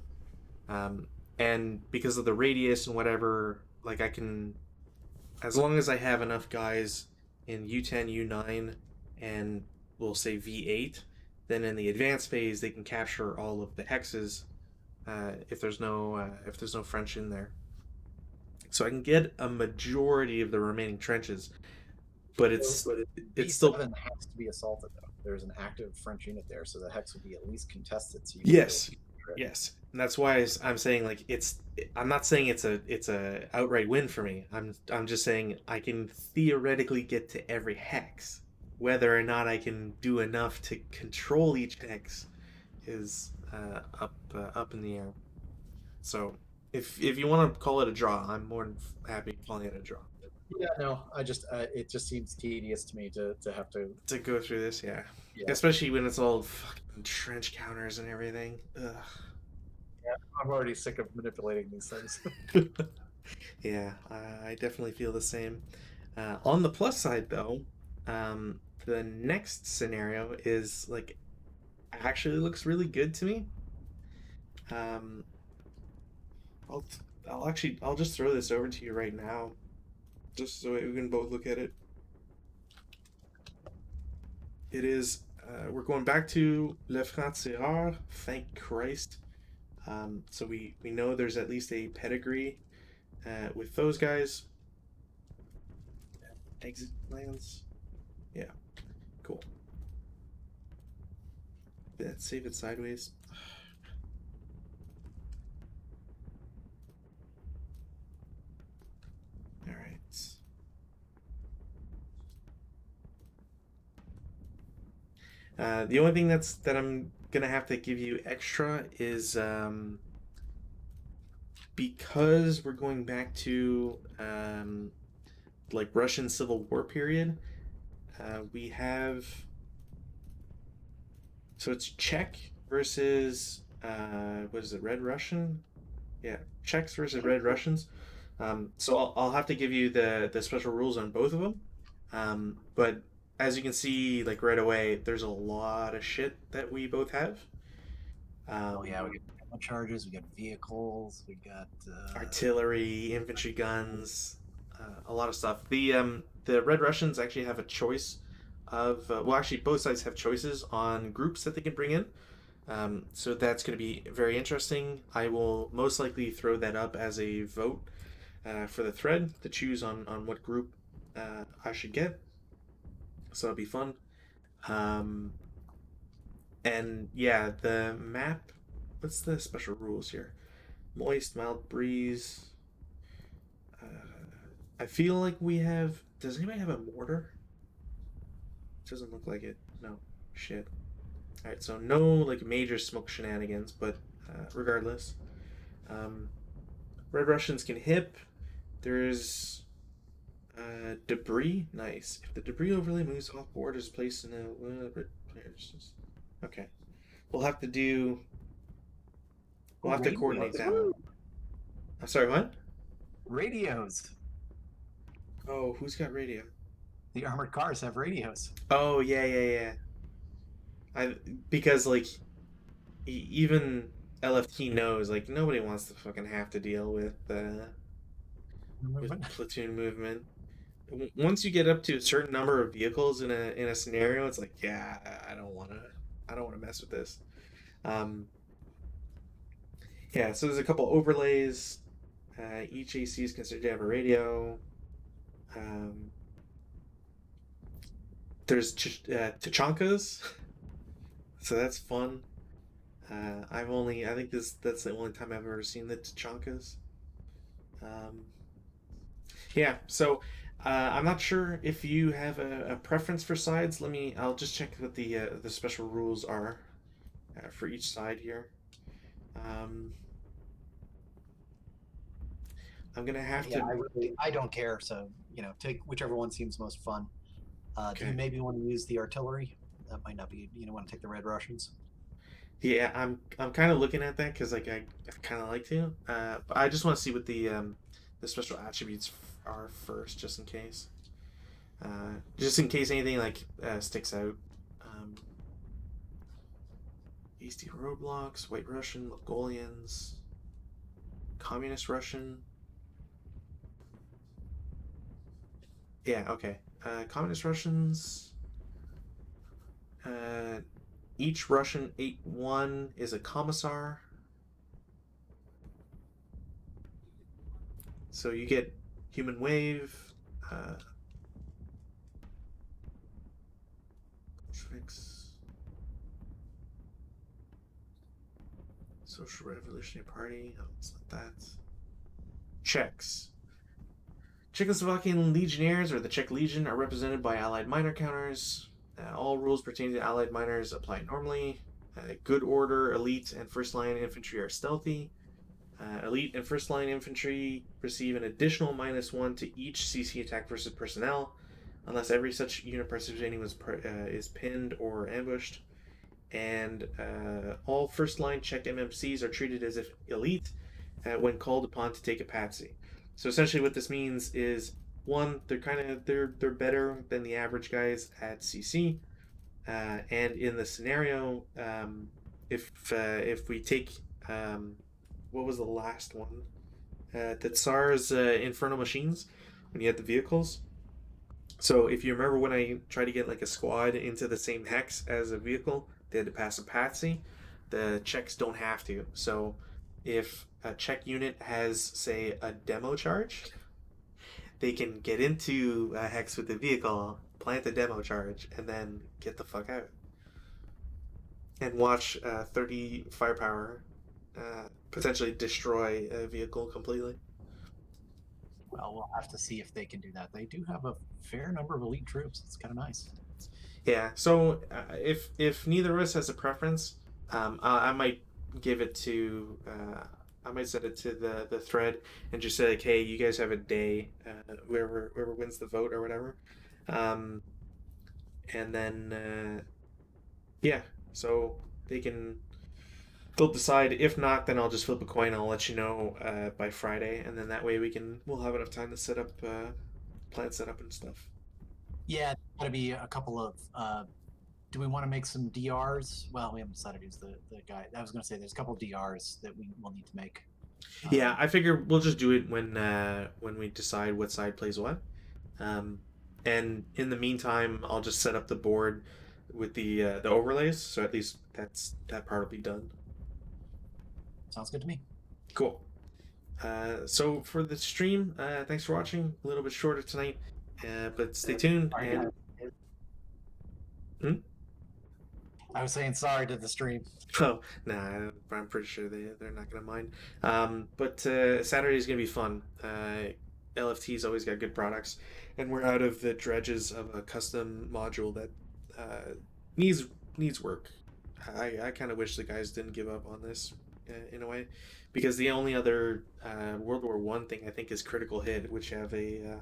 Speaker 1: And because of the radius and whatever, like I can, as long as I have enough guys in U10, U9, and we'll say V8, then in the advanced phase they can capture all of the hexes if there's no French in there. so I can get a majority of the remaining trenches, but it's still
Speaker 2: B7 has to be assaulted though. There's an active French unit there, so the hex would be at least contested, so you can still
Speaker 1: yes,
Speaker 2: capture it.
Speaker 1: yes, and that's why I'm saying like it's. I'm not saying it's a outright win for me. I'm just saying I can theoretically get to every hex. Whether or not I can do enough to control each hex is up in the air. So if you want to call it a draw, I'm more than happy calling it a draw.
Speaker 2: Yeah, no, I just it just seems tedious to me to have to.
Speaker 1: To go through this, yeah,
Speaker 2: Yeah,
Speaker 1: especially when it's all fucking trench counters and everything.
Speaker 2: I'm already sick of manipulating these things.
Speaker 1: Ugh. Yeah, I definitely feel the same. On the plus side, though, the next scenario is like actually looks really good to me. Um, I'll I'll just throw this over to you right now, just so we can both look at it. It is we're going back to Le Franc-Tireur, thank Christ. So we know there's at least a pedigree with those guys. Exit lands. Yeah, cool. Let's save it sideways. All right. The only thing that I'm gonna have to give you extra is because we're going back to like Russian Civil War period. We have so it's Czech versus what is it? Red Russian? Yeah, Czechs versus Red Russians. So I'll have to give you the special rules on both of them. But as you can see, like right away, there's a lot of shit that we both have.
Speaker 3: Oh yeah, we got ammo charges, we got vehicles, we got
Speaker 1: Artillery, infantry guns, a lot of stuff. The Red Russians actually have a choice of well, actually both sides have choices on groups that they can bring in. So that's going to be very interesting. I will most likely throw that up as a vote for the thread to choose on what group I should get. So it'll be fun. Um, and yeah, the map. What's the special rules here? Moist, mild breeze. I feel like we have. Does anybody have a mortar? Doesn't look like it. No. Shit. All right, so no like major smoke shenanigans, but regardless, um, Red Russians can hip. There's debris. Nice. If the debris overlay moves off board, is placed in a players. Okay, we'll have to do. We'll have to coordinate that one. I'm sorry. What?
Speaker 3: radios.
Speaker 1: Oh, who's got radio?
Speaker 3: The armored cars have radios.
Speaker 1: Oh yeah. I because like even LFT knows like nobody wants to fucking have to deal with platoon movement. Once you get up to a certain number of vehicles in a scenario, it's like yeah, I don't want to mess with this. Um, yeah, so there's a couple overlays. Each AC is considered to have a radio. Um, there's Tachankas, so that's fun. I think that's the only time I've ever seen the Tachankas. Um, yeah, so I'm not sure if you have a preference for sides. I'll just check what the special rules are for each side here. Um, I'm gonna have
Speaker 3: Yeah,
Speaker 1: to.
Speaker 3: I don't care. So take whichever one seems most fun. Do you
Speaker 1: Okay.
Speaker 3: maybe want to use the artillery? That might not be. Want to take the Red Russians?
Speaker 1: Yeah, I'm kind of looking at that because like I kind of like to, but I just want to see what the special attributes are first, just in case anything like sticks out. Um, Hasty roadblocks, White Russian, Mongolians, Communist Russian. Yeah, okay. Communist Russians. Uh, each Russian 8-1 is a commissar. So you get Human Wave, Bolsheviks, Social Revolutionary Party. No, it's not that. Czechs. Czechoslovakian legionnaires, or the Czech Legion, are represented by Allied minor counters. All rules pertaining to Allied minors apply normally. Good order, elite, and first line infantry are stealthy. Elite and first line infantry receive an additional -1 to each CC attack versus personnel, unless every such unit participating is pinned or ambushed. And all first line Czech MMCs are treated as if elite when called upon to take a patsy. So essentially, what this means is one, they're better than the average guys at CC, and in the scenario, if we take what was the last one? The Tsar's Infernal Machines, when you had the vehicles. So if you remember when I tried to get like a squad into the same hex as a vehicle, they had to pass a patsy. The Czechs don't have to. So if a Czech unit has, say, a demo charge, they can get into a hex with the vehicle, plant the demo charge, and then get the fuck out. And watch 30 firepower potentially destroy a vehicle completely.
Speaker 3: Well, we'll have to see if they can do that. They do have a fair number of elite troops. It's kind of nice.
Speaker 1: Yeah. So if neither of us has a preference, I might give it to. I might send it to the thread and just say like, hey, you guys have a day, whoever wins the vote or whatever, um, and then yeah, so they can. They'll decide. If not, then I'll just flip a coin. I'll let you know by Friday, and then that way we'll have enough time to set up, plan setup and stuff.
Speaker 3: Yeah, got to be a couple of. Do we want to make some DRs? Well, we haven't decided who's the guy. I was going to say there's a couple of DRs that we will need to make.
Speaker 1: Yeah, I figure we'll just do it when we decide what side plays what. And in the meantime, I'll just set up the board with the overlays, so at least that part will be done.
Speaker 3: Sounds good to me.
Speaker 1: Cool. So for the stream, thanks for watching. A little bit shorter tonight, but stay tuned. And
Speaker 3: I was saying sorry to the stream.
Speaker 1: oh, nah, I'm pretty sure they're not gonna mind. But Saturday is gonna be fun. LFT's always got good products, and we're out of the dredges of a custom module that needs work. I kind of wish the guys didn't give up on this in a way, because the only other World War One thing I think is Critical Hit, which have a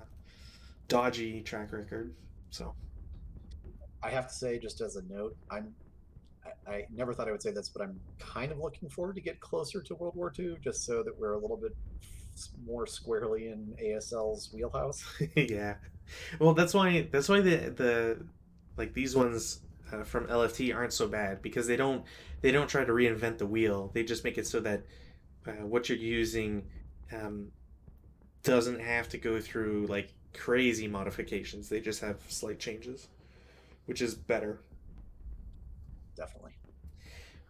Speaker 1: dodgy track record. So
Speaker 2: I have to say, just as a note, I never thought I would say this, but I'm kind of looking forward to get closer to World War II, just so that we're a little bit more squarely in ASL's wheelhouse.
Speaker 1: yeah, well that's why the like these ones from LFT aren't so bad, because they don't try to reinvent the wheel. They just make it so that what you're using doesn't have to go through like crazy modifications. They just have slight changes, which is better.
Speaker 2: Definitely.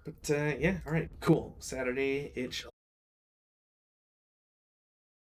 Speaker 1: But yeah, all right, cool. Saturday it shall